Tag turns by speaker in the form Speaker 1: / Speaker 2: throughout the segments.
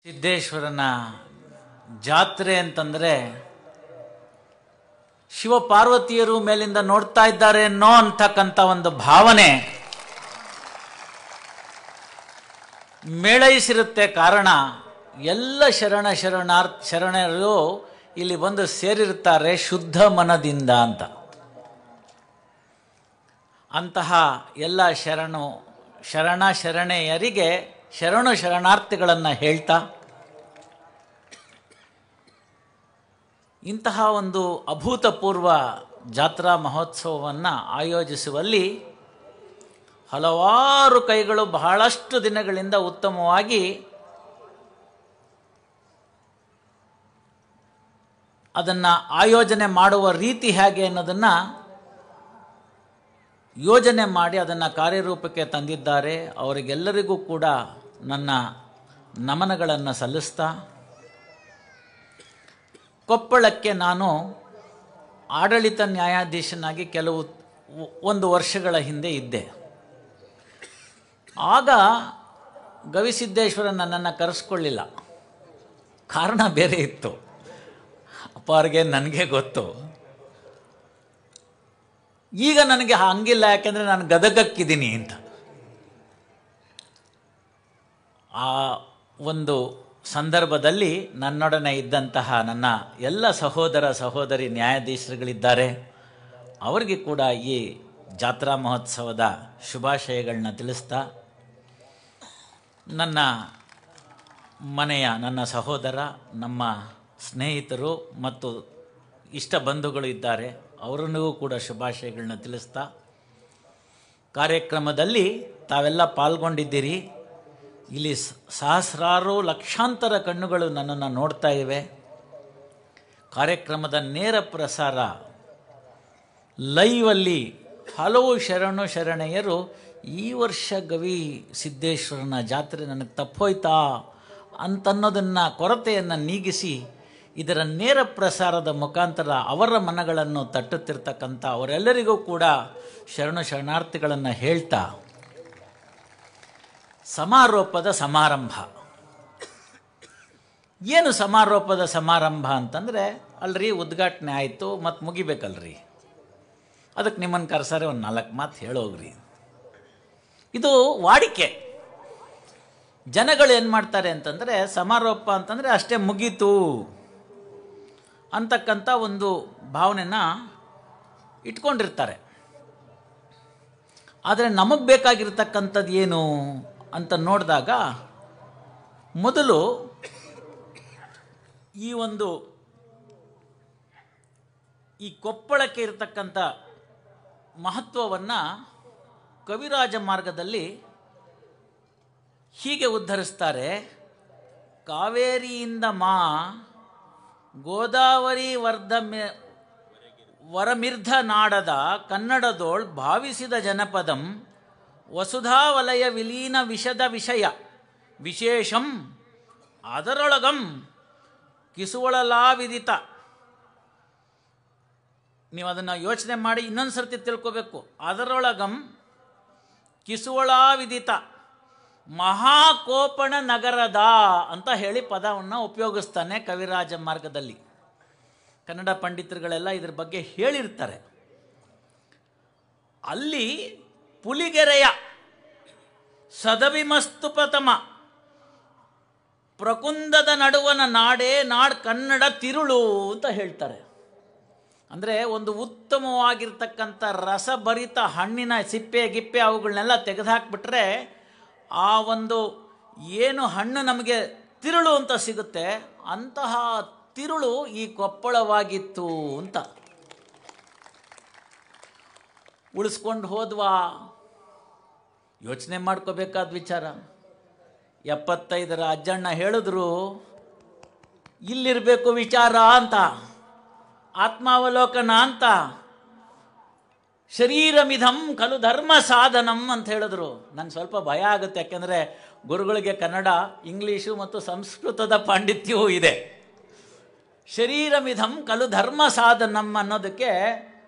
Speaker 1: ಸಿದ್ದೇಶ್ವರನ ಜಾತ್ರೆ ಅಂತಂದರೆ ಶಿವಪಾರ್ವತಿಯರು ಮೇಲಿಂದ ನೋಡ್ತಾ ಇದ್ದಾರೆ ಅನ್ನೋ ಅಂತಕ್ಕಂಥ ಒಂದು ಭಾವನೆ ಮೇಳೈಸಿರುತ್ತೆ. ಕಾರಣ ಎಲ್ಲ ಶರಣರು ಇಲ್ಲಿ ಬಂದು ಸೇರಿರ್ತಾರೆ ಶುದ್ಧ ಮನದಿಂದ ಅಂತ. ಅಂತಹ ಎಲ್ಲ ಶರಣೆಯರಿಗೆ ಶರಣಾರ್ಥಿಗಳನ್ನು ಹೇಳ್ತಾ ಇಂತಹ ಒಂದು ಅಭೂತಪೂರ್ವ ಜಾತ್ರಾ ಮಹೋತ್ಸವವನ್ನು ಆಯೋಜಿಸುವಲ್ಲಿ ಹಲವಾರು ಕೈಗಳು ಬಹಳಷ್ಟು ದಿನಗಳಿಂದ ಉತ್ತಮವಾಗಿ ಅದನ್ನು ಆಯೋಜನೆ ಮಾಡುವ ರೀತಿ ಹೇಗೆ ಅನ್ನೋದನ್ನು ಯೋಜನೆ ಮಾಡಿ ಅದನ್ನು ಕಾರ್ಯರೂಪಕ್ಕೆ ತಂದಿದ್ದಾರೆ. ಅವರಿಗೆಲ್ಲರಿಗೂ ಕೂಡ ನನ್ನ ನಮನಗಳನ್ನು ಸಲ್ಲಿಸ್ತಾ, ಕೊಪ್ಪಳಕ್ಕೆ ನಾನು ಆಡಳಿತ ನ್ಯಾಯಾಧೀಶನಾಗಿ ಒಂದು ವರ್ಷಗಳ ಹಿಂದೆ ಇದ್ದೆ. ಆಗ ಗವಿಸಿದ್ದೇಶ್ವರ ನನ್ನನ್ನು ಕರೆಸ್ಕೊಳ್ಳಿಲ್ಲ. ಕಾರಣ ಬೇರೆ ಇತ್ತು. ಅಪ್ಪಾರಿಗೆ ನನಗೆ ಗೊತ್ತು. ಈಗ ನನಗೆ ಹಂಗಿಲ್ಲ, ಯಾಕೆಂದರೆ ನಾನು ಗದಗಕ್ಕಿದ್ದೀನಿ ಅಂತ. ಆ ಒಂದು ಸಂದರ್ಭದಲ್ಲಿ ನನ್ನೊಡನೆ ಇದ್ದಂತಹ ನನ್ನ ಎಲ್ಲ ಸಹೋದರಿ ನ್ಯಾಯಾಧೀಶರುಗಳಿದ್ದಾರೆ. ಅವರಿಗೆ ಕೂಡ ಈ ಜಾತ್ರಾ ಮಹೋತ್ಸವದ ಶುಭಾಶಯಗಳನ್ನ ತಿಳಿಸ್ತಾ, ನನ್ನ ಮನೆಯ ನನ್ನ ಸಹೋದರ, ನಮ್ಮ ಸ್ನೇಹಿತರು ಮತ್ತು ಇಷ್ಟ ಬಂಧುಗಳು ಇದ್ದಾರೆ, ಅವರನ್ನೂ ಕೂಡ ಶುಭಾಶಯಗಳನ್ನ ತಿಳಿಸ್ತಾ, ಕಾರ್ಯಕ್ರಮದಲ್ಲಿ ತಾವೆಲ್ಲ ಪಾಲ್ಗೊಂಡಿದ್ದೀರಿ. ಇಲ್ಲಿ ಸಹಸ್ರಾರು ಲಕ್ಷಾಂತರ ಕಣ್ಣುಗಳು ನನ್ನನ್ನು ನೋಡ್ತಾ ಇವೆ. ಕಾರ್ಯಕ್ರಮದ ನೇರ ಪ್ರಸಾರ ಲೈವಲ್ಲಿ ಹಲವು ಶರಣೆಯರು ಈ ವರ್ಷ ಗವಿ ಸಿದ್ದೇಶ್ವರನ ಜಾತ್ರೆ ನನಗೆ ತಪ್ಪೋಯ್ತಾ ಅಂತನ್ನೋದನ್ನು ಕೊರತೆಯನ್ನು ನೀಗಿಸಿ ಇದರ ನೇರ ಪ್ರಸಾರದ ಮುಖಾಂತರ ಅವರ ಮನಗಳನ್ನು ತಟ್ಟುತ್ತಿರ್ತಕ್ಕಂಥ ಅವರೆಲ್ಲರಿಗೂ ಕೂಡ ಶರಣಾರ್ಥಿಗಳನ್ನು ಹೇಳ್ತಾ, ಸಮಾರೋಪದ ಸಮಾರಂಭ. ಏನು ಸಮಾರೋಪದ ಸಮಾರಂಭ ಅಂತಂದರೆ, ಅಲ್ರಿ ಉದ್ಘಾಟನೆ ಆಯಿತು ಮತ್ತು ಮುಗಿಬೇಕಲ್ರಿ, ಅದಕ್ಕೆ ನಿಮ್ಮನ್ನು ಕರೆಸಾರೆ ಒಂದು 4 ಮಾತು ಹೇಳೋಗ್ರಿ. ಇದು ವಾಡಿಕೆ. ಜನಗಳು ಏನು ಮಾಡ್ತಾರೆ ಅಂತಂದರೆ, ಸಮಾರೋಪ ಅಂತಂದರೆ ಅಷ್ಟೇ ಮುಗೀತು ಅಂತಕ್ಕಂಥ ಒಂದು ಭಾವನೆನ ಇಟ್ಕೊಂಡಿರ್ತಾರೆ. ಆದರೆ ನಮಗೆ ಬೇಕಾಗಿರ್ತಕ್ಕಂಥದ್ದು ಏನು ಅಂತ ನೋಡಿದಾಗ, ಮೊದಲು ಈ ಕೊಪ್ಪಳಕ್ಕೆ ಇರತಕ್ಕಂಥ ಮಹತ್ವವನ್ನು ಕವಿರಾಜ ಮಾರ್ಗದಲ್ಲಿ ಹೀಗೆ ಉದ್ಧರಿಸ್ತಾರೆ. ಕಾವೇರಿಯಿಂದ ಗೋದಾವರಿ ವರಮಿರ್ಧ ನಾಡದ ಕನ್ನಡದೋಳ್ ಭಾವಿಸಿದ ಜನಪದಂ ವಸುಧಾವಲಯ ವಿಲೀನ ವಿಷದ ವಿಷಯ ವಿಶೇಷಂ ಅದರೊಳಗಂ ಕಿಸುವಳಲಾವಿದಿತ. ನೀವು ಅದನ್ನು ಯೋಚನೆ ಮಾಡಿ ಇನ್ನೊಂದು ಸರ್ತಿ ತಿಳ್ಕೋಬೇಕು. ಅದರೊಳಗಂ ಕಿಸುವಳಾವಿದಿತ ಮಹಾಕೋಪಣ ನಗರದ ಅಂತ ಹೇಳಿ ಪದವನ್ನು ಉಪಯೋಗಿಸ್ತಾನೆ ಕವಿರಾಜ ಮಾರ್ಗದಲ್ಲಿ. ಕನ್ನಡ ಪಂಡಿತರುಗಳೆಲ್ಲ ಇದ್ರ ಬಗ್ಗೆ ಹೇಳಿರ್ತಾರೆ. ಅಲ್ಲಿ ಪುಲಿಗೆರೆಯ ಸದವಿಮಸ್ತುಪತಮ ಪ್ರಕುಂದದ ನಡುವನ ನಾಡ್ ಕನ್ನಡ ತಿರುಳು ಅಂತ ಹೇಳ್ತಾರೆ. ಅಂದರೆ ಒಂದು ಉತ್ತಮವಾಗಿರ್ತಕ್ಕಂಥ ರಸಭರಿತ ಹಣ್ಣಿನ ಸಿಪ್ಪೆ ಗಿಪ್ಪೆ ಅವುಗಳನ್ನೆಲ್ಲ ತೆಗೆದುಹಾಕ್ಬಿಟ್ರೆ ಆ ಒಂದು ಏನು ಹಣ್ಣು ನಮಗೆ ತಿರುಳು ಅಂತ ಸಿಗುತ್ತೆ, ಅಂತಹ ತಿರುಳು ಈ ಕೊಪ್ಪಳವಾಗಿತ್ತು ಅಂತ. ಉಳಿಸ್ಕೊಂಡು ಹೋದ್ವಾ? ಯೋಚನೆ ಮಾಡ್ಕೋಬೇಕಾದ ವಿಚಾರ. 75ರ ಅಜ್ಜಣ್ಣ ಹೇಳಿದ್ರು ಇಲ್ಲಿರಬೇಕು ವಿಚಾರ ಅಂತ, ಆತ್ಮಾವಲೋಕನ ಅಂತ. ಶರೀರಮಿಧಂ ಖಲು ಧರ್ಮ ಸಾಧನಂ ಅಂತ ಹೇಳಿದ್ರು. ನಂಗೆ ಸ್ವಲ್ಪ ಭಯ ಆಗುತ್ತೆ, ಯಾಕೆಂದರೆ ಗುರುಗಳಿಗೆ ಕನ್ನಡ, ಇಂಗ್ಲೀಷು ಮತ್ತು ಸಂಸ್ಕೃತದ ಪಾಂಡಿತ್ಯವೂ ಇದೆ. ಶರೀರಮಿಧಂ ಖಲು ಧರ್ಮ ಸಾಧನಂ ಅನ್ನೋದಕ್ಕೆ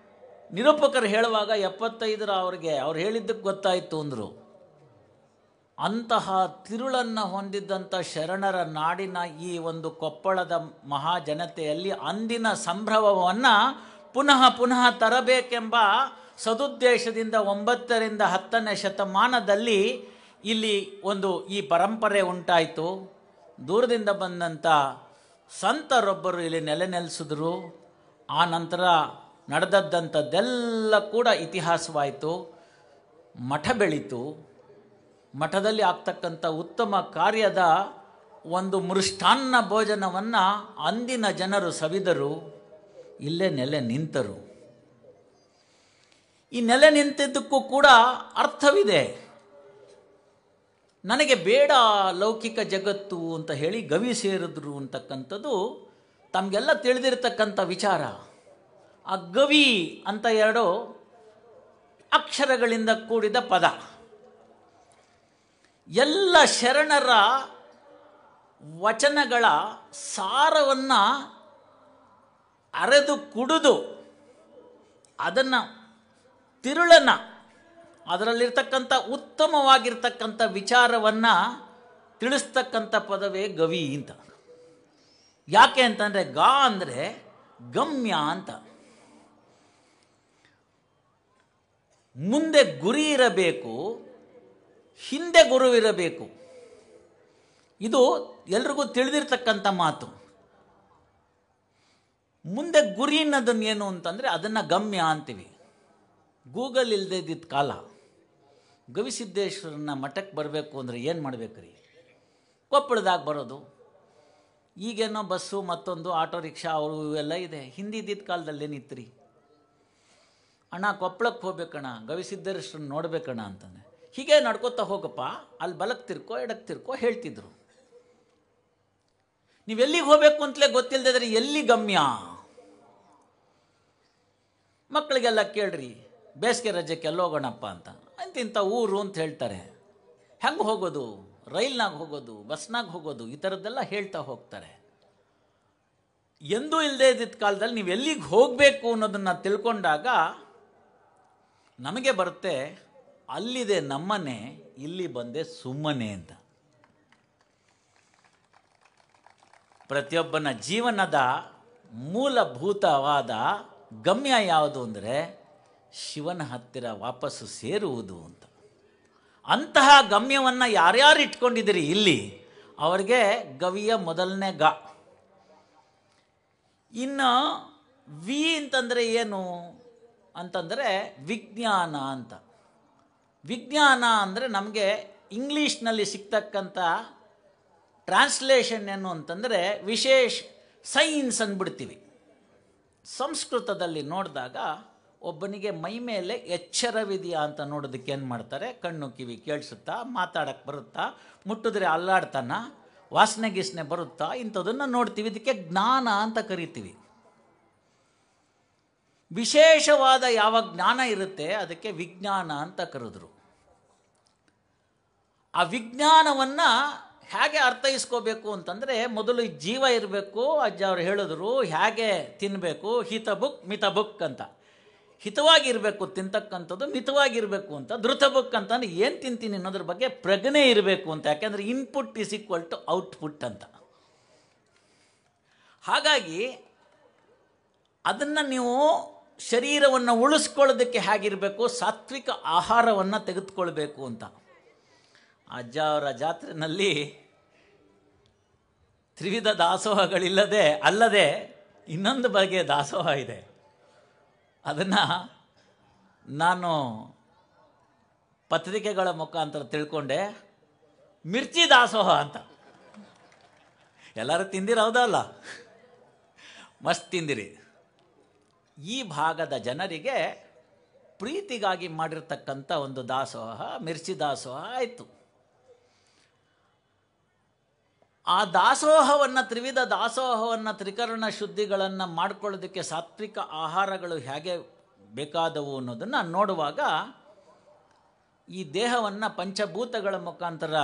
Speaker 1: ನಿರೂಪಕರು ಹೇಳುವಾಗ 75ರ ಅವ್ರು ಹೇಳಿದ್ದಕ್ಕೆ ಗೊತ್ತಾಯಿತು ಅಂದರು. ಅಂತಹ ತಿರುಳನ್ನು ಹೊಂದಿದ್ದಂಥ ಶರಣರ ನಾಡಿನ ಈ ಒಂದು ಕೊಪ್ಪಳದ ಮಹಾಜನತೆಯಲ್ಲಿ ಅಂದಿನ ಸಂಭ್ರಮವನ್ನು ಪುನಃ ಪುನಃ ತರಬೇಕೆಂಬ ಸದುದ್ದೇಶದಿಂದ 9ರಿಂದ 10ನೇ ಶತಮಾನದಲ್ಲಿ ಇಲ್ಲಿ ಒಂದು ಈ ಪರಂಪರೆ ಉಂಟಾಯಿತು. ದೂರದಿಂದ ಬಂದಂಥ ಸಂತರೊಬ್ಬರು ಇಲ್ಲಿ ನೆಲೆಸಿದ್ರು. ಆ ನಂತರ ನಡೆದದ್ದಂಥದ್ದೆಲ್ಲ ಕೂಡ ಇತಿಹಾಸವಾಯಿತು. ಮಠ ಬೆಳೀತು. ಮಠದಲ್ಲಿ ಆಗ್ತಕ್ಕಂಥ ಉತ್ತಮ ಕಾರ್ಯದ ಒಂದು ಮೃಷ್ಟಾನ್ನ ಭೋಜನವನ್ನು ಅಂದಿನ ಜನರು ಸವಿದರು. ಇಲ್ಲೇ ನೆಲೆ ನಿಂತರು. ಈ ನೆಲೆ ನಿಂತಿದ್ದಕ್ಕೂ ಕೂಡ ಅರ್ಥವಿದೆ. ನನಗೆ ಬೇಡ ಲೌಕಿಕ ಜಗತ್ತು ಅಂತ ಹೇಳಿ ಗವಿ ಸೇರಿದ್ರು ಅಂತಕ್ಕಂಥದ್ದು ತಮಗೆಲ್ಲ ತಿಳಿದಿರ್ತಕ್ಕಂಥ ವಿಚಾರ. ಆ ಗವಿ ಅಂತ 2 ಅಕ್ಷರಗಳಿಂದ ಕೂಡಿದ ಪದ. ಎಲ್ಲ ಶರಣರ ವಚನಗಳ ಸಾರವನ್ನು ಅರೆದು ಕುಡಿದು ಅದನ್ನು ತಿರುಳನ್ನು ಅದರಲ್ಲಿರ್ತಕ್ಕಂಥ ಉತ್ತಮವಾಗಿರ್ತಕ್ಕಂಥ ವಿಚಾರವನ್ನು ತಿಳಿಸ್ತಕ್ಕಂಥ ಪದವೇ ಗವಿ ಅಂತ. ಯಾಕೆ ಅಂತಂದರೆ ಗಾ ಅಂದರೆ ಗಮ್ಯ ಅಂತ. ಮುಂದೆ ಗುರಿ ಇರಬೇಕು, ಹಿಂದೆ ಗುರುವಿರಬೇಕು. ಇದು ಎಲ್ರಿಗೂ ತಿಳಿದಿರ್ತಕ್ಕಂಥ ಮಾತು. ಮುಂದೆ ಗುರಿ ಅನ್ನೋದನ್ನು ಏನು ಅಂತಂದರೆ ಅದನ್ನು ಗಮ್ಯ ಅಂತೀವಿ. ಗೂಗಲ್ ಇಲ್ಲದೆ ಇದ್ದಿದ್ದ ಕಾಲ ಗವಿಸಿದ್ದೇಶ್ವರನ ಮಠಕ್ಕೆ ಬರಬೇಕು ಅಂದರೆ ಏನು ಮಾಡಬೇಕ್ರಿ? ಕೊಪ್ಪಳದಾಗ ಬರೋದು. ಈಗೇನೋ ಬಸ್ಸು ಮತ್ತೊಂದು ಆಟೋ ರಿಕ್ಷಾ ಅವರು ಇವೆಲ್ಲ ಇದೆ. ಹಿಂದಿದ್ದಿದ್ದ ಕಾಲದಲ್ಲೇ ನಿಂತ್ರಿ. ಅಣ್ಣ ಕೊಪ್ಪಳಕ್ಕೆ ಹೋಗ್ಬೇಕಣ್ಣ, ಗವಿಸಿದ್ದೇಶ್ವರನ್ನ ನೋಡ್ಬೇಕಣ್ಣ ಅಂತಾನೆ. ಹೀಗೆ ನಡ್ಕೋತಾ ಹೋಗಪ್ಪ, ಅಲ್ಲಿ ಬಲಕ್ಕೆ ತಿರ್ಕೋ ಎಡಕ್ಕೆ ತಿರ್ಕೋ ಹೇಳ್ತಿದ್ರು. ನೀವೆಲ್ಲಿಗೆ ಹೋಗಬೇಕು ಅಂತಲೇ ಗೊತ್ತಿಲ್ಲದಿದ್ರೆ ಎಲ್ಲಿ ಗಮ್ಯ? ಮಕ್ಕಳಿಗೆಲ್ಲ ಕೇಳ್ರಿ, ಬೇಸಿಗೆ ರಜೆಗೆ ಎಲ್ಲೋಗೋಣಪ್ಪ ಅಂತ. ಇಂಥ ಊರು ಅಂತ ಹೇಳ್ತಾರೆ. ಹೆಂಗೆ ಹೋಗೋದು? ರೈಲ್ನಾಗ ಹೋಗೋದು, ಬಸ್ನಾಗ ಹೋಗೋದು, ಈ ಥರದ್ದೆಲ್ಲ ಹೇಳ್ತಾ ಹೋಗ್ತಾರೆ. ಎಂದೂ ಇಲ್ಲದೆ ಇದ್ದಿದ್ದ ಕಾಲದಲ್ಲಿ ನೀವು ಎಲ್ಲಿಗೆ ಹೋಗಬೇಕು ಅನ್ನೋದನ್ನು ತಿಳ್ಕೊಂಡಾಗ ನಮಗೆ ಬರುತ್ತೆ, ಅಲ್ಲಿದೆ ನಮ್ಮನೆ, ಇಲ್ಲಿ ಬಂದೆ ಸುಮ್ಮನೆ ಅಂತ. ಪ್ರತಿಯೊಬ್ಬನ ಜೀವನದ ಮೂಲಭೂತವಾದ ಗಮ್ಯ ಯಾವುದು ಅಂದರೆ ಶಿವನ ಹತ್ತಿರ ವಾಪಸ್ಸು ಸೇರುವುದು ಅಂತ. ಅಂತಹ ಗಮ್ಯವನ್ನು ಯಾರ್ಯಾರು ಇಟ್ಕೊಂಡಿದ್ದೀರಿ ಇಲ್ಲಿ, ಅವರಿಗೆ ಗವಿಯ ಮೊದಲನೇ ಗ. ಇನ್ನು ವಿ ಅಂತಂದರೆ ಏನು ಅಂತಂದರೆ ವಿಜ್ಞಾನ ಅಂತ. ವಿಜ್ಞಾನ ಅಂದರೆ ನಮಗೆ ಇಂಗ್ಲೀಷ್ನಲ್ಲಿ ಸಿಗ್ತಕ್ಕಂಥ ಟ್ರಾನ್ಸ್ಲೇಷನ್ ಏನು ಅಂತಂದರೆ ವಿಶೇಷ ಸೈನ್ಸ್ ಅಂದ್ಬಿಡ್ತೀವಿ. ಸಂಸ್ಕೃತದಲ್ಲಿ ನೋಡಿದಾಗ ಒಬ್ಬನಿಗೆ ಮೈ ಮೇಲೆ ಎಚ್ಚರವಿದೆಯಾ ಅಂತ ನೋಡೋದಕ್ಕೆ ಏನು ಮಾಡ್ತಾರೆ? ಕಣ್ಣು ಕಿವಿ ಕೇಳಿಸುತ್ತಾ, ಮಾತಾಡಕ್ಕೆ ಬರುತ್ತಾ, ಮುಟ್ಟಿದ್ರೆ ಅಲ್ಲಾಡ್ತಾನ, ವಾಸನೆ ಗೀಸನೆ ಬರುತ್ತಾ, ಇಂಥದನ್ನು ನೋಡ್ತೀವಿ. ಇದಕ್ಕೆ ಜ್ಞಾನ ಅಂತ ಕರಿತೀವಿ. ವಿಶೇಷವಾದ ಯಾವ ಜ್ಞಾನ ಇರುತ್ತೆ ಅದಕ್ಕೆ ವಿಜ್ಞಾನ ಅಂತ ಕರೆದ್ರು. ಆ ವಿಜ್ಞಾನವನ್ನು ಹೇಗೆ ಅರ್ಥೈಸ್ಕೋಬೇಕು ಅಂತಂದರೆ ಮೊದಲು ಜೀವ ಇರಬೇಕು. ಅಜ್ಜ ಅವರು ಹೇಳಿದ್ರು ಹೇಗೆ ತಿನ್ನಬೇಕು, ಹಿತ ಬುಕ್ ಮಿತ ಬುಕ್ ಅಂತ. ಹಿತವಾಗಿರಬೇಕು ತಿಂತಕ್ಕಂಥದ್ದು, ಮಿತವಾಗಿರಬೇಕು ಅಂತ. ಧೃತ ಬುಕ್ ಅಂತಂದರೆ ಏನು ತಿಂತೀನಿ ಅನ್ನೋದ್ರ ಬಗ್ಗೆ ಪ್ರಜ್ಞೆ ಇರಬೇಕು ಅಂತ. ಯಾಕೆಂದರೆ input is equal to output ಅಂತ. ಹಾಗಾಗಿ ಅದನ್ನು ನೀವು ಶರೀರವನ್ನು ಉಳಿಸ್ಕೊಳ್ಳೋದಕ್ಕೆ ಹೇಗಿರಬೇಕು, ಸಾತ್ವಿಕ ಆಹಾರವನ್ನು ತೆಗೆದುಕೊಳ್ಬೇಕು ಅಂತ. ಅಜ್ಜ ಅವರ ಜಾತ್ರೆಯಲ್ಲಿ ತ್ರಿವಿಧ ಅಲ್ಲದೆ ಇನ್ನೊಂದು ಬಗೆಯ ದಾಸೋಹ ಇದೆ. ಅದನ್ನು ನಾನು ಪತ್ರಿಕೆಗಳ ಮುಖಾಂತರ ತಿಳ್ಕೊಂಡೆ. ಮಿರ್ಚಿ ದಾಸೋಹ ಅಂತ. ಎಲ್ಲರೂ ತಿಂದಿರ? ಹೌದಲ್ಲ? ಮಸ್ತ್ ತಿಂದಿರಿ. ಈ ಭಾಗದ ಜನರಿಗೆ ಪ್ರೀತಿಗಾಗಿ ಮಾಡಿರ್ತಕ್ಕಂಥ ಒಂದು ದಾಸೋಹ ಮಿರ್ಚಿ ದಾಸೋಹ ಆಯಿತು. ಆ ದಾಸೋಹವನ್ನು, ತ್ರಿವಿಧ ದಾಸೋಹವನ್ನು, ತ್ರಿಕರಣ ಶುದ್ಧಿಗಳನ್ನು ಮಾಡ್ಕೊಳ್ಳೋದಕ್ಕೆ ಸಾತ್ವಿಕ ಆಹಾರಗಳು ಹೇಗೆ ಬೇಕಾದವು ಅನ್ನೋದನ್ನು ನೋಡುವಾಗ ಈ ದೇಹವನ್ನು ಪಂಚಭೂತಗಳ ಮುಖಾಂತರ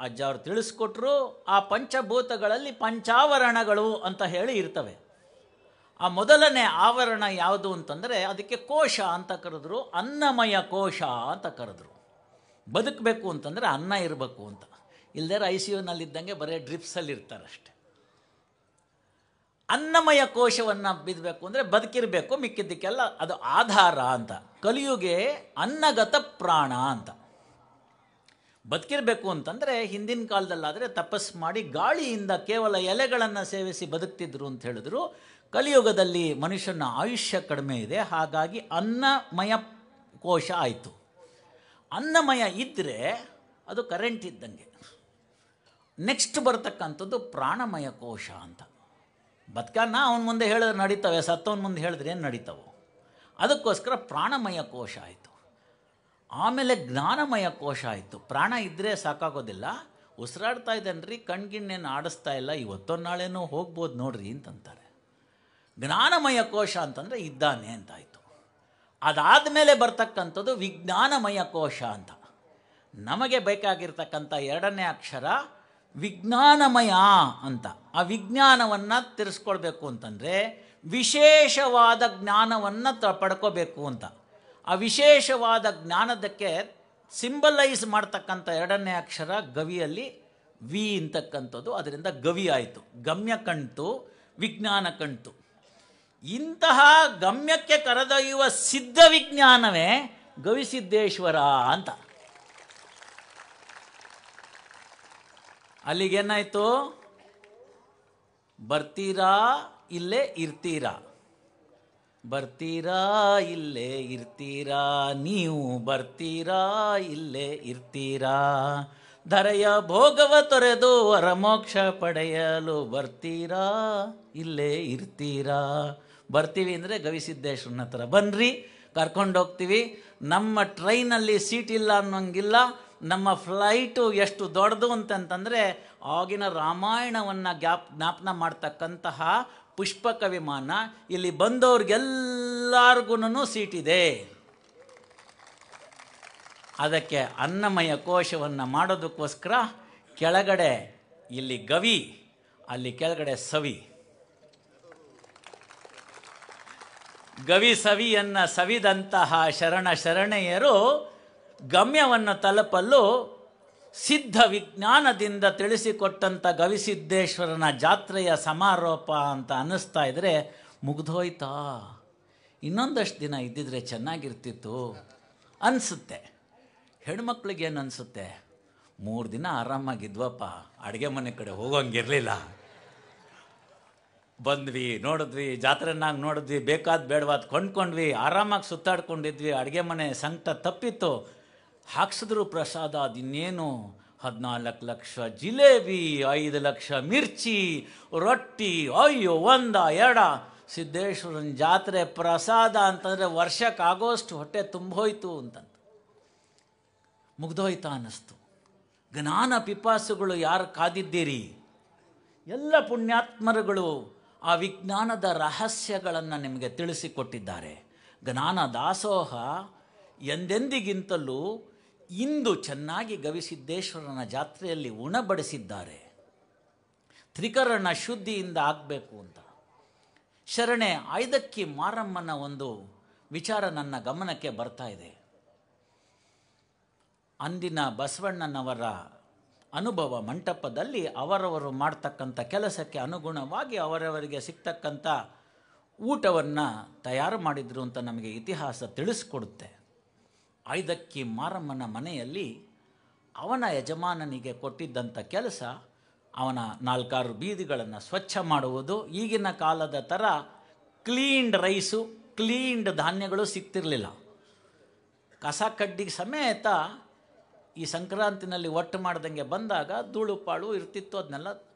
Speaker 1: ಅಜ್ಜ ಅವರು ತಿಳಿಸ್ಕೊಟ್ರು. ಆ ಪಂಚಭೂತಗಳಲ್ಲಿ ಪಂಚಾವರಣಗಳು ಅಂತ ಹೇಳಿ ಇರ್ತವೆ. ಆ ಮೊದಲನೇ ಆವರಣ ಯಾವುದು ಅಂತಂದರೆ ಅದಕ್ಕೆ ಕೋಶ ಅಂತ ಕರೆದ್ರು, ಅನ್ನಮಯ ಕೋಶ ಅಂತ ಕರೆದ್ರು. ಬದುಕಬೇಕು ಅಂತಂದರೆ ಅನ್ನ ಇರಬೇಕು ಅಂತ. ಇಲ್ಲದೇ ICUನಲ್ಲಿದ್ದಂಗೆ ಬರೀ ಡ್ರಿಪ್ಸಲ್ಲಿ ಇರ್ತಾರಷ್ಟೆ. ಅನ್ನಮಯ ಕೋಶವನ್ನು ಬಿದ್ದಬೇಕು ಅಂದರೆ ಬದುಕಿರಬೇಕು, ಮಿಕ್ಕಿದ್ದಕ್ಕೆಲ್ಲ ಅದು ಆಧಾರ ಅಂತ. ಕಲಿಯುಗೆ ಅನ್ನಗತ ಪ್ರಾಣ ಅಂತ. ಬದುಕಿರಬೇಕು ಅಂತಂದರೆ ಹಿಂದಿನ ಕಾಲದಲ್ಲಾದರೆ ತಪಸ್ಸು ಮಾಡಿ ಗಾಳಿಯಿಂದ ಕೇವಲ ಎಲೆಗಳನ್ನು ಸೇವಿಸಿ ಬದುಕ್ತಿದ್ರು ಅಂತ ಹೇಳಿದ್ರು. ಕಲಿಯುಗದಲ್ಲಿ ಮನುಷ್ಯನ ಆಯುಷ್ಯ ಕಡಿಮೆ ಇದೆ, ಹಾಗಾಗಿ ಅನ್ನಮಯ ಕೋಶ ಆಯಿತು. ಅನ್ನಮಯ ಇದ್ದರೆ ಅದು ಕರೆಂಟ್ ಇದ್ದಂಗೆ. ನೆಕ್ಸ್ಟ್ ಬರ್ತಕ್ಕಂಥದ್ದು ಪ್ರಾಣಮಯ ಕೋಶ ಅಂತ. ಬದುಕನ್ನ ಅವನ ಮುಂದೆ ಹೇಳಿದ್ರೆ ನಡೀತವೆ, ಸತ್ತವನ ಮುಂದೆ ಹೇಳಿದ್ರೆ ಏನು ನಡೀತಾವೆ. ಅದಕ್ಕೋಸ್ಕರ ಪ್ರಾಣಮಯ ಕೋಶ ಆಯಿತು. ಆಮೇಲೆ ಜ್ಞಾನಮಯ ಕೋಶ ಆಯಿತು. ಪ್ರಾಣ ಇದ್ದರೆ ಸಾಕಾಗೋದಿಲ್ಲ, ಉಸಿರಾಡ್ತಾ ಇದ್ದಾನ್ರಿ, ಕಣ್ಗಿಣ್ಣೇನು ಆಡಿಸ್ತಾ ಇಲ್ಲ, ಇವತ್ತೋ ನಾಳೆನೂ ಹೋಗ್ಬೋದು ನೋಡ್ರಿ ಅಂತಂತಾರೆ. ಜ್ಞಾನಮಯ ಕೋಶ ಅಂತಂದರೆ ಇದ್ದಾನೆ ಅಂತಾಯಿತು. ಅದಾದಮೇಲೆ ಬರ್ತಕ್ಕಂಥದ್ದು ವಿಜ್ಞಾನಮಯ ಕೋಶ ಅಂತ. ನಮಗೆ ಬೇಕಾಗಿರ್ತಕ್ಕಂಥ ಎರಡನೇ ಅಕ್ಷರ ವಿಜ್ಞಾನಮಯ ಅಂತ. ಆ ವಿಜ್ಞಾನವನ್ನು ತಿರ್ಸ್ಕೊಳ್ಬೇಕು ಅಂತಂದರೆ ವಿಶೇಷವಾದ ಜ್ಞಾನವನ್ನು ಪಡ್ಕೋಬೇಕು ಅಂತ. ಆ ವಿಶೇಷವಾದ ಜ್ಞಾನದಕ್ಕೆ ಸಿಂಬಲೈಸ್ ಮಾಡ್ತಕ್ಕಂಥ ಎರಡನೇ ಅಕ್ಷರ ಗವಿಯಲ್ಲಿ ವಿ ಅಂತಕ್ಕಂಥದ್ದು, ಅದರಿಂದ ಗವಿ ಆಯಿತು. ಗಮ್ಯ ಕಣ್ತು, ವಿಜ್ಞಾನ ಕಣ್ತು. ಇಂತಹ ಗಮ್ಯಕ್ಕೆ ಕರೆದೊಯ್ಯುವ ಸಿದ್ಧ ವಿಜ್ಞಾನವೇ ಗವಿಸಿದ್ದೇಶ್ವರ ಅಂತ. ಅಲ್ಲಿಗೇನಾಯಿತು? ಬರ್ತೀರಾ ಇಲ್ಲೇ ಇರ್ತೀರಾ, ಬರ್ತೀರಾ ಇಲ್ಲೇ ಇರ್ತೀರಾ, ನೀವು ಬರ್ತೀರಾ ಇಲ್ಲೇ ಇರ್ತೀರಾ, ಧರೆಯ ಭೋಗವ ತೊರೆದು ವರಮೋಕ್ಷ ಪಡೆಯಲು ಬರ್ತೀರಾ ಇಲ್ಲೇ ಇರ್ತೀರಾ. ಬರ್ತೀವಿ ಅಂದರೆ ಗವಿಸಿದ್ದೇಶ್ವರನ ಹತ್ರ ಬನ್ನಿರಿ, ಕರ್ಕೊಂಡೋಗ್ತೀವಿ. ನಮ್ಮ ಟ್ರೈನಲ್ಲಿ ಸೀಟ್ ಇಲ್ಲ ಅನ್ನೋಂಗಿಲ್ಲ. ನಮ್ಮ ಫ್ಲೈಟು ಎಷ್ಟು ದೊಡ್ಡದು ಅಂತಂತಂದರೆ ಆಗಿನ ರಾಮಾಯಣವನ್ನು ಜ್ಞಾಪನ ಮಾಡ್ತಕ್ಕಂತಹ ಪುಷ್ಪಕ ವಿಮಾನ. ಇಲ್ಲಿ ಬಂದವ್ರಿಗೆಲ್ಲರಿಗೂ ಸೀಟಿದೆ. ಅದಕ್ಕೆ ಅನ್ನಮಯ ಕೋಶವನ್ನು ಮಾಡೋದಕ್ಕೋಸ್ಕರ ಕೆಳಗಡೆ ಇಲ್ಲಿ ಗವಿ, ಅಲ್ಲಿ ಕೆಳಗಡೆ ಸವಿ. ಗವಿ ಸವಿಯನ್ನು ಸವಿದಂತಹ ಶರಣ ಶರಣೆಯರು ಗಮ್ಯವನ್ನು ತಲುಪಲು ಸಿದ್ಧ ವಿಜ್ಞಾನದಿಂದ ತಿಳಿಸಿಕೊಟ್ಟಂಥ ಗವಿಸಿದ್ದೇಶ್ವರನ ಜಾತ್ರೆಯ ಸಮಾರೋಪ ಅಂತ ಅನ್ನಿಸ್ತಾ ಇದ್ದರೆ ಮುಗ್ದೋಯ್ತಾ, ಇನ್ನೊಂದಷ್ಟು ದಿನ ಇದ್ದಿದ್ರೆ ಚೆನ್ನಾಗಿರ್ತಿತ್ತು ಅನಿಸುತ್ತೆ. ಹೆಣ್ಮಕ್ಳಿಗೇನು ಅನಿಸುತ್ತೆ? 3 ದಿನ ಆರಾಮಾಗಿದ್ವಪ್ಪ, ಅಡುಗೆ ಮನೆ ಕಡೆ ಹೋಗೋಂಗಿರಲಿಲ್ಲ, ಬಂದ್ವಿ, ನೋಡಿದ್ವಿ, ಜಾತ್ರೆನಾಗ ನೋಡಿದ್ವಿ, ಬೇಕಾದ ಬೇಡವಾದ ಕೊಂಡ್ಕೊಂಡ್ವಿ, ಆರಾಮಾಗಿ ಸುತ್ತಾಡ್ಕೊಂಡಿದ್ವಿ, ಅಡುಗೆ ಮನೆ ಸಂಕಟ ತಪ್ಪಿತ್ತು. ಹಾಕ್ಸಿದ್ರು ಪ್ರಸಾದ, ಅದಿನ್ನೇನು 14 ಲಕ್ಷ ಜಿಲೇಬಿ, 5 ಲಕ್ಷ ಮಿರ್ಚಿ, ರೊಟ್ಟಿ, ಅಯ್ಯೋ 1 2. ಸಿದ್ದೇಶ್ವರನ ಜಾತ್ರೆ ಪ್ರಸಾದ ಅಂತಂದರೆ ವರ್ಷಕ್ಕಾಗೋಷ್ಟು ಹೊಟ್ಟೆ ತುಂಬೋಯ್ತು ಅಂತಂತ ಮುಗ್ದೋಯ್ತಾ ಅನ್ನಿಸ್ತು. ಜ್ಞಾನ ಪಿಪಾಸುಗಳು ಯಾರು ಕಾದಿದ್ದೀರಿ? ಎಲ್ಲ ಪುಣ್ಯಾತ್ಮರುಗಳು ಆ ವಿಜ್ಞಾನದ ರಹಸ್ಯಗಳನ್ನು ನಿಮಗೆ ತಿಳಿಸಿಕೊಟ್ಟಿದ್ದಾರೆ. ಜ್ಞಾನ ದಾಸೋಹ ಎಂದೆಂದಿಗಿಂತಲೂ ಇಂದು ಚೆನ್ನಾಗಿ ಗವಿಸಿದ್ದೇಶ್ವರನ ಜಾತ್ರೆಯಲ್ಲಿ ಉಣಬಡಿಸಿದ್ದಾರೆ. ತ್ರಿಕರಣ ಶುದ್ಧಿಯಿಂದ ಆಗಬೇಕು ಅಂತ. ಶರಣೆ ಐದಕ್ಕಿ ಮಾರಮ್ಮನ ಒಂದು ವಿಚಾರ ನನ್ನ ಗಮನಕ್ಕೆ ಬರ್ತಾ ಇದೆ. ಅಂದಿನ ಬಸವಣ್ಣನವರ ಅನುಭವ ಮಂಟಪದಲ್ಲಿ ಅವರವರು ಮಾಡ್ತಕ್ಕಂಥ ಕೆಲಸಕ್ಕೆ ಅನುಗುಣವಾಗಿ ಅವರವರಿಗೆ ಸಿಗ್ತಕ್ಕಂಥ ಊಟವನ್ನು ತಯಾರು ಮಾಡಿದರು ಅಂತ ನಮಗೆ ಇತಿಹಾಸ ತಿಳಿಸ್ಕೊಡುತ್ತೆ. ಐದಕ್ಕಿ ಮಾರಮ್ಮನ ಮನೆಯಲ್ಲಿ ಅವನ ಯಜಮಾನನಿಗೆ ಕೊಟ್ಟಿದ್ದಂಥ ಕೆಲಸ ಅವನ 4-6 ಬೀದಿಗಳನ್ನು ಸ್ವಚ್ಛ ಮಾಡುವುದು. ಈಗಿನ ಕಾಲದ ಥರ ಕ್ಲೀನ್ಡ್ ರೈಸು, ಕ್ಲೀನ್ಡ್ ಧಾನ್ಯಗಳು ಸಿಗ್ತಿರಲಿಲ್ಲ. ಕಸ ಕಡ್ಡಿಗೆ ಸಮೇತ ಈ ಸಂಕ್ರಾಂತಿನಲ್ಲಿ ಒಟ್ಟು ಮಾಡ್ದಂಗೆ ಬಂದಾಗ ಧೂಳು ಪಾಳು ಇರ್ತಿತ್ತು. ಅದನ್ನೆಲ್ಲ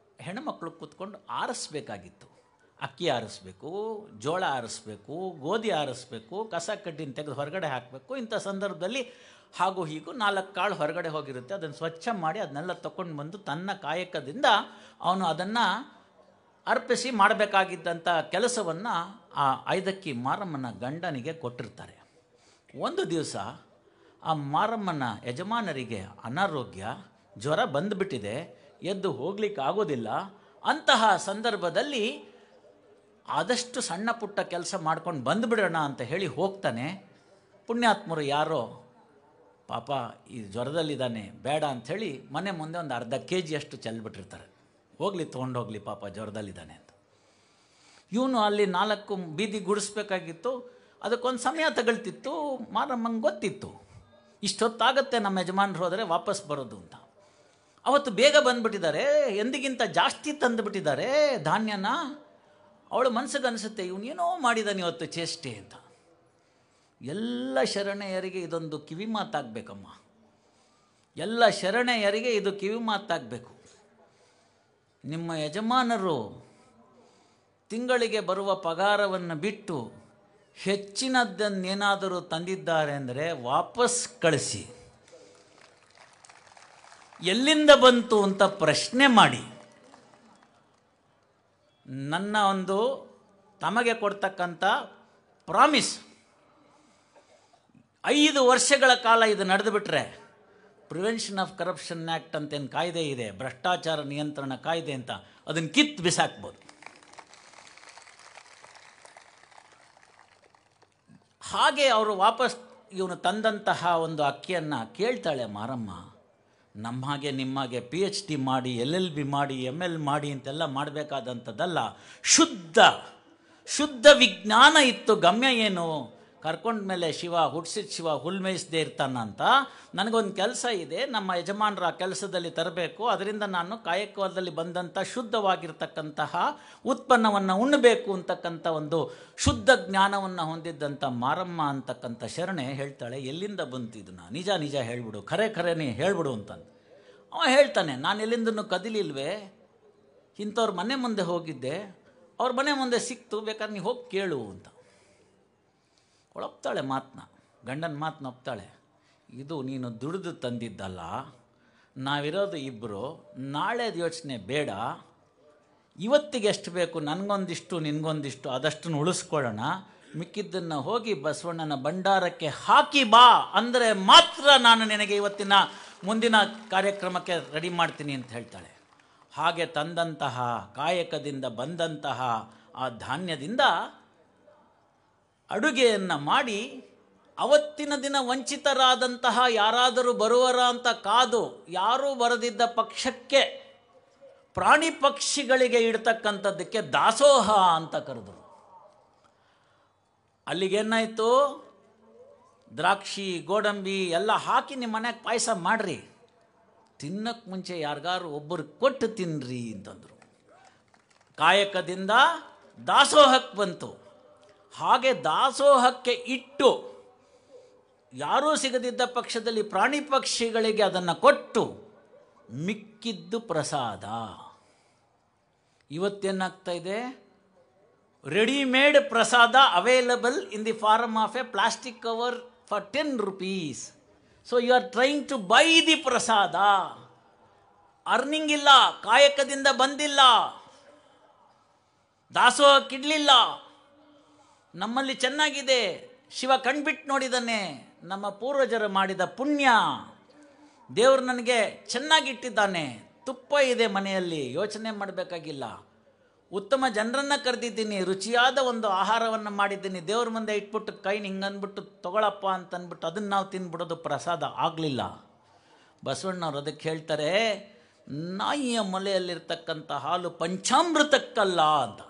Speaker 1: ಹೆಣ್ಮಕ್ಳು ಕೂತ್ಕೊಂಡು ಆರಿಸ್ಬೇಕಾಗಿತ್ತು. ಅಕ್ಕಿ ಆರಿಸ್ಬೇಕು, ಜೋಳ ಆರಿಸ್ಬೇಕು, ಗೋಧಿ ಆರಿಸ್ಬೇಕು, ಕಸ ಕಡ್ಡಿನ ತೆಗೆದು ಹೊರಗಡೆ ಹಾಕಬೇಕು. ಇಂಥ ಸಂದರ್ಭದಲ್ಲಿ ಹಾಗೂ ಹೀಗೂ 4 ಕಾಳು ಹೊರಗಡೆ ಹೋಗಿರುತ್ತೆ. ಅದನ್ನು ಸ್ವಚ್ಛ ಮಾಡಿ ಅದನ್ನೆಲ್ಲ ತಗೊಂಡು ಬಂದು ತನ್ನ ಕಾಯಕದಿಂದ ಅವನು ಅದನ್ನು ಅರ್ಪಿಸಿ ಮಾಡಬೇಕಾಗಿದ್ದಂಥ ಕೆಲಸವನ್ನು ಆ ಐದಕ್ಕಿ ಮಾರಮ್ಮನ ಗಂಡನಿಗೆ ಕೊಟ್ಟಿರ್ತಾರೆ. ಒಂದು ದಿವಸ ಆ ಮಾರಮ್ಮನ ಯಜಮಾನರಿಗೆ ಅನಾರೋಗ್ಯ, ಜ್ವರ ಬಂದುಬಿಟ್ಟಿದೆ, ಎದ್ದು ಹೋಗ್ಲಿಕ್ಕೆ ಆಗೋದಿಲ್ಲ. ಅಂತಹ ಸಂದರ್ಭದಲ್ಲಿ ಆದಷ್ಟು ಸಣ್ಣ ಪುಟ್ಟ ಕೆಲಸ ಮಾಡ್ಕೊಂಡು ಬಂದುಬಿಡೋಣ ಅಂತ ಹೇಳಿ ಹೋಗ್ತಾನೆ. ಪುಣ್ಯಾತ್ಮರು ಯಾರೋ ಪಾಪ ಈ ಜ್ವರದಲ್ಲಿದ್ದಾನೆ ಬೇಡ ಅಂಥೇಳಿ ಮನೆ ಮುಂದೆ ಒಂದು ಅರ್ಧ kg ಅಷ್ಟು ಚೆಲ್ಬಿಟ್ಟಿರ್ತಾರೆ, ಹೋಗಲಿ ತೊಗೊಂಡೋಗ್ಲಿ ಪಾಪ ಜ್ವರದಲ್ಲಿದ್ದಾನೆ ಅಂತ. ಇವನು ಅಲ್ಲಿ 4 ಬೀದಿ ಗುಡಿಸ್ಬೇಕಾಗಿತ್ತು, ಅದಕ್ಕೊಂದು ಸಮಯ ತಗೊಳ್ತಿತ್ತು. ಮಾರಮ್ಮಂಗೆ ಗೊತ್ತಿತ್ತು ಇಷ್ಟೊತ್ತಾಗತ್ತೆ ನಮ್ಮ ಯಜಮಾನರು ಹೋದರೆ ವಾಪಸ್ ಬರೋದು ಅಂತ. ಅವತ್ತು ಬೇಗ ಬಂದುಬಿಟ್ಟಿದ್ದಾರೆ, ಎಂದಿಗಿಂತ ಜಾಸ್ತಿ ತಂದುಬಿಟ್ಟಿದ್ದಾರೆ ಧಾನ್ಯನ. ಅವಳು ಮನಸ್ಸಿಗೆ ಅನಿಸುತ್ತೆ ಇವನೇನೋ ಮಾಡಿದಾನೆ ಇವತ್ತು ಚೇಷ್ಟೆ ಅಂತ. ಎಲ್ಲ ಶರಣೆಯರಿಗೆ ಇದೊಂದು ಕಿವಿ ಮಾತಾಗಬೇಕಮ್ಮ, ಎಲ್ಲ ಶರಣೆಯರಿಗೆ ಇದು ಕಿವಿ ಮಾತಾಗಬೇಕು. ನಿಮ್ಮ ಯಜಮಾನರು ತಿಂಗಳಿಗೆ ಬರುವ ಪಗಾರವನ್ನು ಬಿಟ್ಟು ಹೆಚ್ಚಿನದ್ದನ್ನೇನಾದರೂ ತಂದಿದ್ದಾರೆ ಅಂದರೆ ವಾಪಸ್ ಕಳಿಸಿ. ಎಲ್ಲಿಂದ ಬಂತು ಅಂತ ಪ್ರಶ್ನೆ ಮಾಡಿ. ನನ್ನ ಒಂದು ತಮಗೆ ಕೊಡ್ತಕ್ಕಂಥ ಪ್ರಾಮಿಸ್, 5 ವರ್ಷಗಳ ಕಾಲ ಇದು ನಡೆದು ಬಿಟ್ಟರೆ ಪ್ರಿವೆನ್ಷನ್ ಆಫ್ ಕರಪ್ಷನ್ ಆ್ಯಕ್ಟ್ ಅಂತೇನು ಕಾಯ್ದೆ ಇದೆ, ಭ್ರಷ್ಟಾಚಾರ ನಿಯಂತ್ರಣ ಕಾಯ್ದೆ ಅಂತ, ಅದನ್ನು ಕಿತ್ತು ಬಿಸಾಕ್ಬೋದು. ಹಾಗೆ ಅವರು ವಾಪಸ್ ಇವನು ತಂದಂತಹ ಒಂದು ಅಕ್ಕಿಯನ್ನು ಕೇಳ್ತಾಳೆ ಮಾರಮ್ಮ, ನಮ್ಮ ಹಾಗೆ ನಿಮ್ಮಾಗೆ PhD ಮಾಡಿ LLB ಮಾಡಿ ML ಮಾಡಿ ಅಂತೆಲ್ಲ ಮಾಡಬೇಕಾದಂಥದ್ದಲ್ಲ. ಶುದ್ಧ ವಿಜ್ಞಾನ ಇತ್ತು. ಗಮ್ಯ ಏನು? ಕರ್ಕೊಂಡ ಮೇಲೆ ಶಿವ ಹುಡ್ಸಿದ ಶಿವ ಹುಲ್ ಮೇಯಿಸದೇ ಇರ್ತಾನಂತ. ನನಗೊಂದು ಕೆಲಸ ಇದೆ, ನಮ್ಮ ಯಜಮಾನರ ಆ ಕೆಲಸದಲ್ಲಿ ತರಬೇಕು, ಅದರಿಂದ ನಾನು ಕಾಯಕದಲ್ಲಿ ಬಂದಂಥ ಶುದ್ಧವಾಗಿರ್ತಕ್ಕಂತಹ ಉತ್ಪನ್ನವನ್ನು ಉಣ್ಣಬೇಕು ಅಂತಕ್ಕಂಥ ಒಂದು ಶುದ್ಧ ಜ್ಞಾನವನ್ನು ಹೊಂದಿದ್ದಂಥ ಮಾರಮ್ಮ ಅಂತಕ್ಕಂಥ ಶರಣೆ ಹೇಳ್ತಾಳೆ, ಎಲ್ಲಿಂದ ಬಂತು ಇದನ್ನು? ನಿಜ ನಿಜ ಹೇಳ್ಬಿಡು, ಖರೇನೇ ಹೇಳ್ಬಿಡು ಅಂತಂದು. ಅವ ಹೇಳ್ತಾನೆ, ನಾನು ಎಲ್ಲಿಂದನೂ ಕದಿಲಿಲ್ವೇ, ಇಂಥವ್ರ ಮನೆ ಮುಂದೆ ಹೋಗಿದ್ದೆ, ಅವ್ರ ಮನೆ ಮುಂದೆ ಸಿಕ್ತು, ಬೇಕಾದ್ರೆ ನೀವು ಹೋಗಿ ಕೇಳು ಅಂತ. ಒಳಪ್ತಾಳೆ ಮಾತನ್ನ, ಗಂಡನ ಮಾತನ್ನ ಒಪ್ತಾಳೆ. ಇದು ನೀನು ದುಡಿದು ತಂದಿದ್ದಲ್ಲ, ನಾವಿರೋದು ಇಬ್ಬರು, ನಾಳೆದು ಯೋಚನೆ ಬೇಡ, ಇವತ್ತಿಗೆ ಎಷ್ಟು ಬೇಕು, ನನಗೊಂದಿಷ್ಟು ನಿನಗೊಂದಿಷ್ಟು, ಅದಷ್ಟನ್ನು ಉಳಿಸ್ಕೊಳ್ಳೋಣ, ಮಿಕ್ಕಿದ್ದನ್ನು ಹೋಗಿ ಬಸವಣ್ಣನ ಭಂಡಾರಕ್ಕೆ ಹಾಕಿ ಬಾ ಅಂದರೆ ಮಾತ್ರ ನಾನು ನಿನಗೆ ಇವತ್ತಿನ ಮುಂದಿನ ಕಾರ್ಯಕ್ರಮಕ್ಕೆ ರೆಡಿ ಮಾಡ್ತೀನಿ ಅಂತ ಹೇಳ್ತಾಳೆ. ಹಾಗೆ ತಂದಂತಹ ಕಾಯಕದಿಂದ ಬಂದಂತಹ ಆ ಧಾನ್ಯದಿಂದ ಅಡುಗೆಯನ್ನು ಮಾಡಿ ಅವತ್ತಿನ ದಿನ ವಂಚಿತರಾದಂತಹ ಯಾರಾದರೂ ಬರುವರ ಅಂತ ಕಾದು ಯಾರೂ ಬರದಿದ್ದ ಪಕ್ಷಕ್ಕೆ ಪ್ರಾಣಿ ಪಕ್ಷಿಗಳಿಗೆ ಇಡ್ತಕ್ಕಂಥದ್ದಕ್ಕೆ ದಾಸೋಹ ಅಂತ ಕರೆದರು. ಅಲ್ಲಿಗೇನಾಯಿತು, ದ್ರಾಕ್ಷಿ ಗೋಡಂಬಿ ಎಲ್ಲ ಹಾಕಿ ನಿಮ್ಮ ಮನೆಗೆ ಪಾಯಸ ಮಾಡ್ರಿ, ತಿನ್ನಕ್ಕೆ ಮುಂಚೆ ಯಾರಿಗಾರು ಒಬ್ಬರು ಕೊಟ್ಟು ತಿನ್ನಿರಿ ಅಂತಂದರು. ಕಾಯಕದಿಂದ ದಾಸೋಹಕ್ಕೆ ಬಂತು. ಹಾಗೆ ದಾಸೋಹಕ್ಕೆ ಇಟ್ಟು ಯಾರೂ ಸಿಗದಿದ್ದ ಪಕ್ಷದಲ್ಲಿ ಪ್ರಾಣಿ ಪಕ್ಷಿಗಳಿಗೆ ಅದನ್ನು ಕೊಟ್ಟು ಮಿಕ್ಕಿದ್ದು ಪ್ರಸಾದ. ಇವತ್ತೇನಾಗ್ತಾ ಇದೆ, readymade prasada available in the form of a plastic cover for 10 rupees. So you are trying to buy the prasada. Earning ಇಲ್ಲ, ಕಾಯಕದಿಂದ ಬಂದಿಲ್ಲ, ದಾಸೋಹಕ್ಕಿಡಲಿಲ್ಲ. ನಮ್ಮಲ್ಲಿ ಚೆನ್ನಾಗಿದೆ, ಶಿವ ಕಣ್ಬಿಟ್ಟು ನೋಡಿದ್ದಾನೆ, ನಮ್ಮ ಪೂರ್ವಜರು ಮಾಡಿದ ಪುಣ್ಯ, ದೇವರು ನನಗೆ ಚೆನ್ನಾಗಿಟ್ಟಿದ್ದಾನೆ, ತುಪ್ಪ ಇದೆ ಮನೆಯಲ್ಲಿ, ಯೋಚನೆ ಮಾಡಬೇಕಾಗಿಲ್ಲ, ಉತ್ತಮ ಜನರನ್ನು ಕರೆದಿದ್ದೀನಿ, ರುಚಿಯಾದ ಒಂದು ಆಹಾರವನ್ನು ಮಾಡಿದ್ದೀನಿ, ದೇವ್ರ ಮುಂದೆ ಇಟ್ಬಿಟ್ಟು ಕೈನ ಹಿಂಗಂದ್ಬಿಟ್ಟು ತೊಗೊಳಪ್ಪ ಅಂತಂದ್ಬಿಟ್ಟು ಅದನ್ನು ನಾವು ತಿಂದ್ಬಿಡೋದು ಪ್ರಸಾದ ಆಗಲಿಲ್ಲ. ಬಸವಣ್ಣವ್ರು ಅದಕ್ಕೆ ಹೇಳ್ತಾರೆ, ನಾಯಿಯ ಮೊಲೆಯಲ್ಲಿರ್ತಕ್ಕಂಥ ಹಾಲು ಪಂಚಾಮೃತಕ್ಕಲ್ಲ ಅಂತ.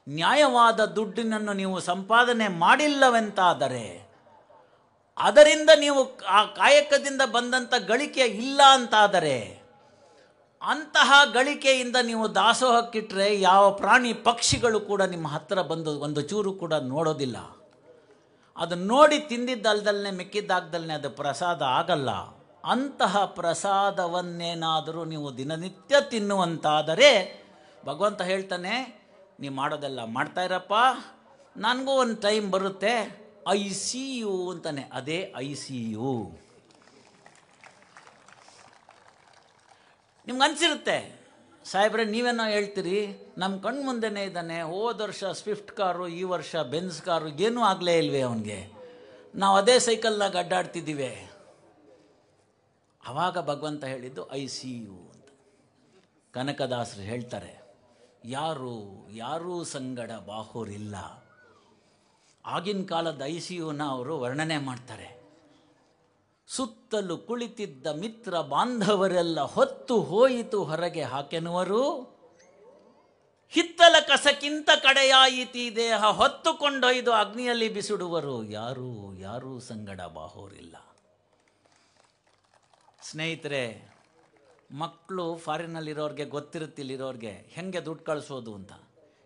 Speaker 1: ನ್ಯಾಯವಾದ ದುಡ್ಡಿನನ್ನು ನೀವು ಸಂಪಾದನೆ ಮಾಡಿಲ್ಲವೆಂತಾದರೆ, ಅದರಿಂದ ನೀವು ಆ ಕಾಯಕದಿಂದ ಬಂದಂಥ ಗಳಿಕೆ ಇಲ್ಲ ಅಂತಾದರೆ, ಅಂತಹ ಗಳಿಕೆಯಿಂದ ನೀವು ದಾಸೋಹಕ್ಕಿಟ್ಟರೆ ಯಾವ ಪ್ರಾಣಿ ಪಕ್ಷಿಗಳು ಕೂಡ ನಿಮ್ಮ ಹತ್ತಿರ ಬಂದು ಒಂದು ಚೂರು ಕೂಡ ನೋಡೋದಿಲ್ಲ. ಅದು ನೋಡಿ ತಿಂದಿದ್ದಲ್ದಲ್ಲೇ ಮಿಕ್ಕಿದ್ದಾಗ್ದಲ್ಲೇ ಅದು ಪ್ರಸಾದ ಆಗಲ್ಲ. ಅಂತಹ ಪ್ರಸಾದವನ್ನೇನಾದರೂ ನೀವು ದಿನನಿತ್ಯ ತಿನ್ನುವಂತಾದರೆ ಭಗವಂತ ಹೇಳ್ತಾನೆ, ನೀವು ಮಾಡೋದೆಲ್ಲ ಮಾಡ್ತಾಯಿರಪ್ಪ, ನನಗೂ ಒಂದು ಟೈಮ್ ಬರುತ್ತೆ, ICU ಅಂತಾನೆ. ಅದೇ ICU. ನಿಮ್ಗೆ ಅನಿಸಿರುತ್ತೆ, ಸಾಹೇಬ್ರೆ ನೀವೇನೋ ಹೇಳ್ತೀರಿ, ನಮ್ಮ ಕಣ್ಣು ಮುಂದೆನೇ ಇದ್ದಾನೆ, ಹೋದ ವರ್ಷ ಸ್ವಿಫ್ಟ್ ಕಾರು, ಈ ವರ್ಷ ಬೆನ್ಸ್ ಕಾರು, ಏನೂ ಆಗಲೇ ಇಲ್ವೇ ಅವನಿಗೆ, ನಾವು ಅದೇ ಸೈಕಲ್ನಾಗ ಅಡ್ಡಾಡ್ತಿದ್ದೀವಿ. ಆವಾಗ ಭಗವಂತ ಹೇಳಿದ್ದು ICU ಅಂತ. ಕನಕದಾಸರು ಹೇಳ್ತಾರೆ, ಯಾರೂ ಸಂಗಡ ಬಾಹೋರಿಲ್ಲ. ಆಗಿನ ಕಾಲದ ICUನ ಅವರು ವರ್ಣನೆ ಮಾಡ್ತಾರೆ. ಸುತ್ತಲೂ ಕುಳಿತಿದ್ದ ಮಿತ್ರ ಬಾಂಧವರೆಲ್ಲ ಹೊತ್ತು ಹೋಯಿತು ಹೊರಗೆ ಹಾಕೆನುವರು. ಹಿತ್ತಲ ಕಸಕ್ಕಿಂತ ಕಡೆಯಾಯಿತಿ ದೇಹ ಹೊತ್ತುಕೊಂಡೊಯ್ದು ಅಗ್ನಿಯಲ್ಲಿ ಬಿಸಿಡುವರು. ಯಾರೂ ಸಂಗಡ ಬಾಹೋರಿಲ್ಲ. ಸ್ನೇಹಿತರೆ, ಮಕ್ಕಳು ಫಾರಿನಲ್ಲಿರೋರಿಗೆ ಗೊತ್ತಿರುತ್ತೆ, ಇಲ್ಲಿರೋರಿಗೆ ಹೆಂಗೆ ದುಡ್ಡು ಕಳಿಸೋದು ಅಂತ.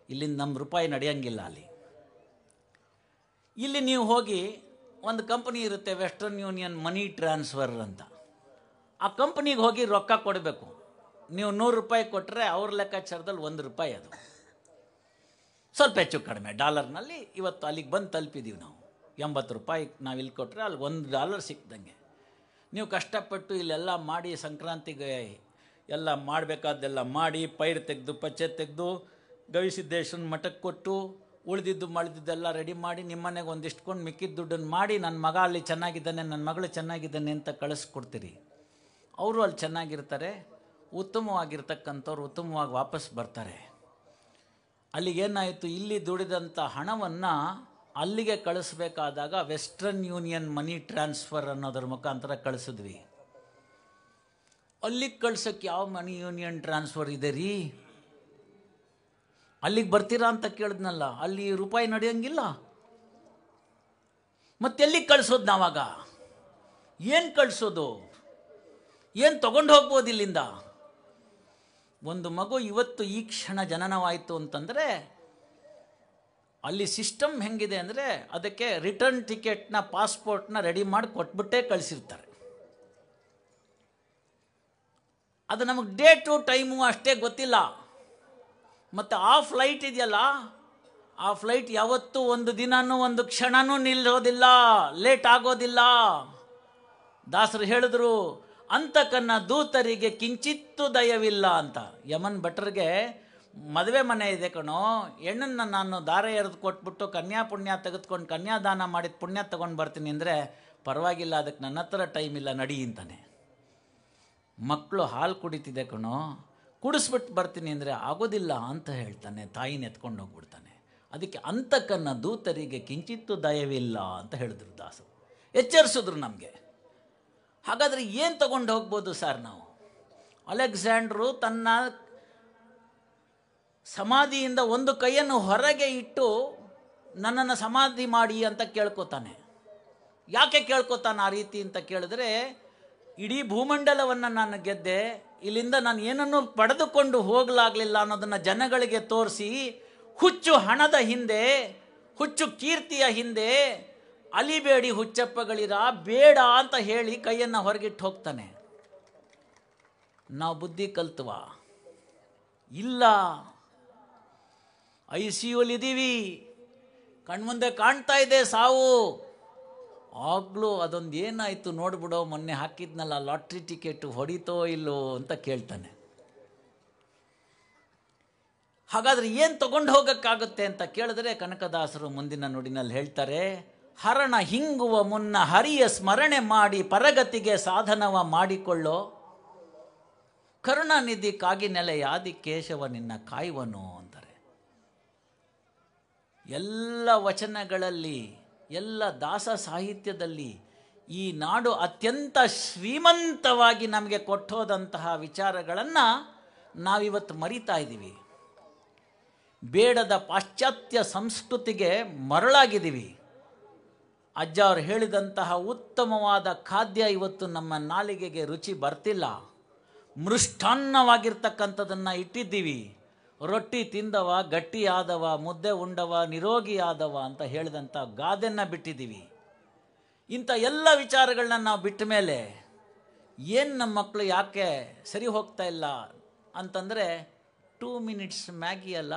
Speaker 1: ಇಲ್ಲಿಂದ ನಮ್ಮ ರೂಪಾಯಿ ನಡೆಯಂಗಿಲ್ಲ. ಇಲ್ಲಿ ನೀವು ಹೋಗಿ ಒಂದು ಕಂಪನಿ ಇರುತ್ತೆ, ವೆಸ್ಟರ್ನ್ ಯೂನಿಯನ್ ಮನಿ ಟ್ರಾನ್ಸ್ಫರ್ ಅಂತ. ಆ ಕಂಪ್ನಿಗೆ ಹೋಗಿ ರೊಕ್ಕ ಕೊಡಬೇಕು. ನೀವು 100 ರೂಪಾಯಿ ಕೊಟ್ಟರೆ ಅವ್ರ ಲೆಕ್ಕಾಚಾರದಲ್ಲಿ 1 ರೂಪಾಯಿ, ಅದು ಸ್ವಲ್ಪ ಹೆಚ್ಚು ಕಡಿಮೆ ಡಾಲರ್ನಲ್ಲಿ. ಇವತ್ತು ಅಲ್ಲಿಗೆ ಬಂದು ತಲುಪಿದ್ದೀವಿ ನಾವು. 80 ರೂಪಾಯಿ ನಾವು ಇಲ್ಲಿ ಕೊಟ್ಟರೆ ಅಲ್ಲಿ $1 ಸಿಕ್ದಂಗೆ. ನೀವು ಕಷ್ಟಪಟ್ಟು ಇಲ್ಲೆಲ್ಲ ಮಾಡಿ ಸಂಕ್ರಾಂತಿಗೆ ಎಲ್ಲ ಮಾಡಬೇಕಾದ್ದೆಲ್ಲ ಮಾಡಿ, ಪೈರು ತೆಗೆದು ಪಚ್ಚೆ ತೆಗೆದು ಗವಿಸಿದ್ದೇಶ್ವರನ ಮಠಕ್ಕೆ ಕೊಟ್ಟು, ಉಳಿದಿದ್ದು ಮಳಿದಿದ್ದೆಲ್ಲ ರೆಡಿ ಮಾಡಿ, ನಿಮ್ಮನೆಗೆ ಒಂದಿಷ್ಟು ಕೊಂಡು ಮಿಕ್ಕಿದ ದುಡ್ಡನ್ನು ಮಾಡಿ, ನನ್ನ ಮಗ ಅಲ್ಲಿ ಚೆನ್ನಾಗಿದ್ದಾನೆ, ನನ್ನ ಮಗಳು ಚೆನ್ನಾಗಿದ್ದಾನೆ ಅಂತ ಕಳಿಸ್ಕೊಡ್ತೀರಿ. ಅವರು ಅಲ್ಲಿ ಚೆನ್ನಾಗಿರ್ತಾರೆ, ಉತ್ತಮವಾಗಿರ್ತಕ್ಕಂಥವ್ರು ಉತ್ತಮವಾಗಿ ವಾಪಸ್ ಬರ್ತಾರೆ. ಅಲ್ಲಿಗೇನಾಯಿತು, ಇಲ್ಲಿ ದುಡಿದಂಥ ಹಣವನ್ನು ಅಲ್ಲಿಗೆ ಕಳಿಸ್ಬೇಕಾದಾಗ ವೆಸ್ಟರ್ನ್ ಯೂನಿಯನ್ ಮನಿ ಟ್ರಾನ್ಸ್ಫರ್ ಅನ್ನೋದ್ರ ಮುಖಾಂತರ ಕಳಿಸಿದ್ವಿ. ಅಲ್ಲಿಗೆ ಕಳ್ಸೋಕ್ಕೆ ಯಾವ ಮನಿ ಯೂನಿಯನ್ ಟ್ರಾನ್ಸ್ಫರ್ ಇದೆ ರೀ? ಅಲ್ಲಿಗೆ ಬರ್ತೀರಾ ಅಂತ ಕೇಳಿದ್ನಲ್ಲ, ಅಲ್ಲಿ ರೂಪಾಯಿ ನಡೆಯೋಂಗಿಲ್ಲ. ಮತ್ತೆಲ್ಲಿಗೆ ಕಳಿಸೋದು ನಾವಾಗ? ಏನು ಕಳಿಸೋದು? ಏನು ತಗೊಂಡು ಹೋಗ್ಬೋದು ಇಲ್ಲಿಂದ? ಒಂದು ಮಗು ಇವತ್ತು ಈ ಕ್ಷಣ ಜನನವಾಯಿತು ಅಂತಂದರೆ ಅಲ್ಲಿ ಸಿಸ್ಟಮ್ ಹೆಂಗಿದೆ ಅಂದರೆ, ಅದಕ್ಕೆ ರಿಟರ್ನ್ ಟಿಕೆಟ್ನ, ಪಾಸ್ಪೋರ್ಟ್ನ ರೆಡಿ ಮಾಡಿ ಕೊಟ್ಬಿಟ್ಟೇ ಕಳಿಸಿರ್ತಾರೆ. ಅದು ನಮಗೆ ಡೇಟು ಟೈಮು ಅಷ್ಟೇ ಗೊತ್ತಿಲ್ಲ. ಮತ್ತು ಆ ಫ್ಲೈಟ್ ಇದೆಯಲ್ಲ, ಆ ಫ್ಲೈಟ್ ಯಾವತ್ತೂ ಒಂದು ದಿನನೂ ಒಂದು ಕ್ಷಣನೂ ನಿಲ್ಲೋದಿಲ್ಲ, ಲೇಟ್ ಆಗೋದಿಲ್ಲ. ದಾಸರು ಹೇಳಿದ್ರು, ಅಂತಕನ್ನ ದೂತರಿಗೆ ಕಿಂಚಿತ್ತೂ ದಯವಿಲ್ಲ ಅಂತ. ಯಮನ್ ಭಟ್ರಿಗೆ ಮದುವೆ ಮನೆ ಇದೆ ಕಣೋ, ಹೆಣ್ಣನ್ನು ನಾನು ದಾರ ಎರೆದು ಕೊಟ್ಬಿಟ್ಟು ಕನ್ಯಾ ಪುಣ್ಯ ತೆಗೆದುಕೊಂಡು ಕನ್ಯಾದಾನ ಮಾಡಿದ ಪುಣ್ಯ ತೊಗೊಂಡು ಬರ್ತೀನಿ ಅಂದರೆ, ಪರವಾಗಿಲ್ಲ, ಅದಕ್ಕೆ ನನ್ನ ಹತ್ರ ಟೈಮ್ ಇಲ್ಲ, ನಡಿ ಅಂತಾನೆ. ಮಕ್ಕಳು ಹಾಲು ಕುಡಿತಿದೆ ಕಣೋ, ಕುಡಿಸ್ಬಿಟ್ಟು ಬರ್ತೀನಿ ಅಂದರೆ ಆಗೋದಿಲ್ಲ ಅಂತ ಹೇಳ್ತಾನೆ, ತಾಯಿನ ಎತ್ಕೊಂಡು ಹೋಗ್ಬಿಡ್ತಾನೆ. ಅದಕ್ಕೆ ಅಂತಕನ್ನ ದೂತರಿಗೆ ಕಿಂಚಿತ್ತೂ ದಯವಿಲ್ಲ ಅಂತ ಹೇಳಿದ್ರು ದಾಸರು, ಎಚ್ಚರಿಸಿದ್ರು ನಮಗೆ. ಹಾಗಾದರೆ ಏನು ತಗೊಂಡು ಹೋಗ್ಬೋದು ಸರ್ ನಾವು? ಅಲೆಕ್ಸಾಂಡ್ರು ತನ್ನ ಸಮಾಧಿಯಿಂದ ಒಂದು ಕೈಯನ್ನು ಹೊರಗೆ ಇಟ್ಟು ನನ್ನನ್ನು ಸಮಾಧಿ ಮಾಡಿ ಅಂತ ಕೇಳ್ಕೊತಾನೆ. ಯಾಕೆ ಕೇಳ್ಕೊತಾನೆ ಆ ರೀತಿ ಅಂತ ಕೇಳಿದ್ರೆ, ಇಡೀ ಭೂಮಂಡಲವನ್ನು ನಾನು ಗೆದ್ದೆ, ಇಲ್ಲಿಂದ ನಾನು ಏನನ್ನೂ ಪಡೆದುಕೊಂಡು ಹೋಗಲಾಗಲಿಲ್ಲ ಅನ್ನೋದನ್ನು ಜನಗಳಿಗೆ ತೋರಿಸಿ, ಹುಚ್ಚು ಹಣದ ಹಿಂದೆ, ಹುಚ್ಚು ಕೀರ್ತಿಯ ಹಿಂದೆ ಅಲಿಬೇಡಿ ಹುಚ್ಚಪ್ಪಗಳಿರ, ಬೇಡ ಅಂತ ಹೇಳಿ ಕೈಯನ್ನು ಹೊರಗಿಟ್ಟು ಹೋಗ್ತಾನೆ. ನಾವು ಬುದ್ಧಿ ಕಲ್ತವ? ಇಲ್ಲ. ICUಲಿದ್ದೀವಿ, ಕಣ್ಮುಂದೆ ಕಾಣ್ತಾ ಇದೆ ಸಾವು. ಆಗಲೂ ಅದೊಂದು ಏನಾಯಿತು ನೋಡ್ಬಿಡೋ, ಮೊನ್ನೆ ಹಾಕಿದ್ನಲ್ಲ ಲಾಟ್ರಿ ಟಿಕೆಟು ಹೊಡಿತೋ ಇಲ್ಲೋ ಅಂತ ಕೇಳ್ತಾನೆ. ಹಾಗಾದರೆ ಏನು ತಗೊಂಡು ಹೋಗೋಕ್ಕಾಗುತ್ತೆ ಅಂತ ಕೇಳಿದ್ರೆ, ಕನಕದಾಸರು ಮುಂದಿನ ನುಡಿನಲ್ಲಿ ಹೇಳ್ತಾರೆ, ಹರಣ ಹಿಂಗುವ ಮುನ್ನ ಹರಿಯ ಸ್ಮರಣೆ ಮಾಡಿ ಪರಗತಿಗೆ ಸಾಧನವ ಮಾಡಿಕೊಳ್ಳೋ, ಕರುಣಾನಿಧಿ ಕಾಗಿ ನೆಲೆಯಾದಿ ಕೇಶವ ನಿನ್ನ ಕಾಯುವನು ಅಂತಾರೆ. ಎಲ್ಲ ವಚನಗಳಲ್ಲಿ, ಎಲ್ಲ ದಾಸ ಸಾಹಿತ್ಯದಲ್ಲಿ ಈ ನಾಡು ಅತ್ಯಂತ ಶ್ರೀಮಂತವಾಗಿ ನಮಗೆ ಕೊಟ್ಟೋದಂತಹ ವಿಚಾರಗಳನ್ನು ನಾವಿವತ್ತು ಮರಿತಾ ಇದ್ದೀವಿ. ಬೇಡದ ಪಾಶ್ಚಾತ್ಯ ಸಂಸ್ಕೃತಿಗೆ ಮರಳಾಗಿದ್ದೀವಿ. ಅಜ್ಜ ಅವರು ಹೇಳಿದಂತಹ ಉತ್ತಮವಾದ ಖಾದ್ಯ ಇವತ್ತು ನಮ್ಮ ನಾಲಿಗೆಗೆ ರುಚಿ ಬರ್ತಿಲ್ಲ. ಮೃಷ್ಟಾನ್ನವಾಗಿರ್ತಕ್ಕಂಥದ್ದನ್ನು ಇಟ್ಟಿದ್ದೀವಿ. ರೊಟ್ಟಿ ತಿಂದವ ಗಟ್ಟಿಯಾದವ, ಮುದ್ದೆ ಉಂಡವ ನಿರೋಗಿಯಾದವ ಅಂತ ಹೇಳಿದಂಥ ಗಾದೆಯನ್ನು ಬಿಟ್ಟಿದ್ದೀವಿ. ಇಂಥ ಎಲ್ಲ ವಿಚಾರಗಳನ್ನ ನಾವು ಬಿಟ್ಟ ಮೇಲೆ ಏನು ನಮ್ಮ ಮಕ್ಕಳು ಯಾಕೆ ಸರಿ ಹೋಗ್ತಾ ಇಲ್ಲ ಅಂತಂದರೆ, 2 ಮಿನಿಟ್ಸ್ ಮ್ಯಾಗಿ ಅಲ್ಲ.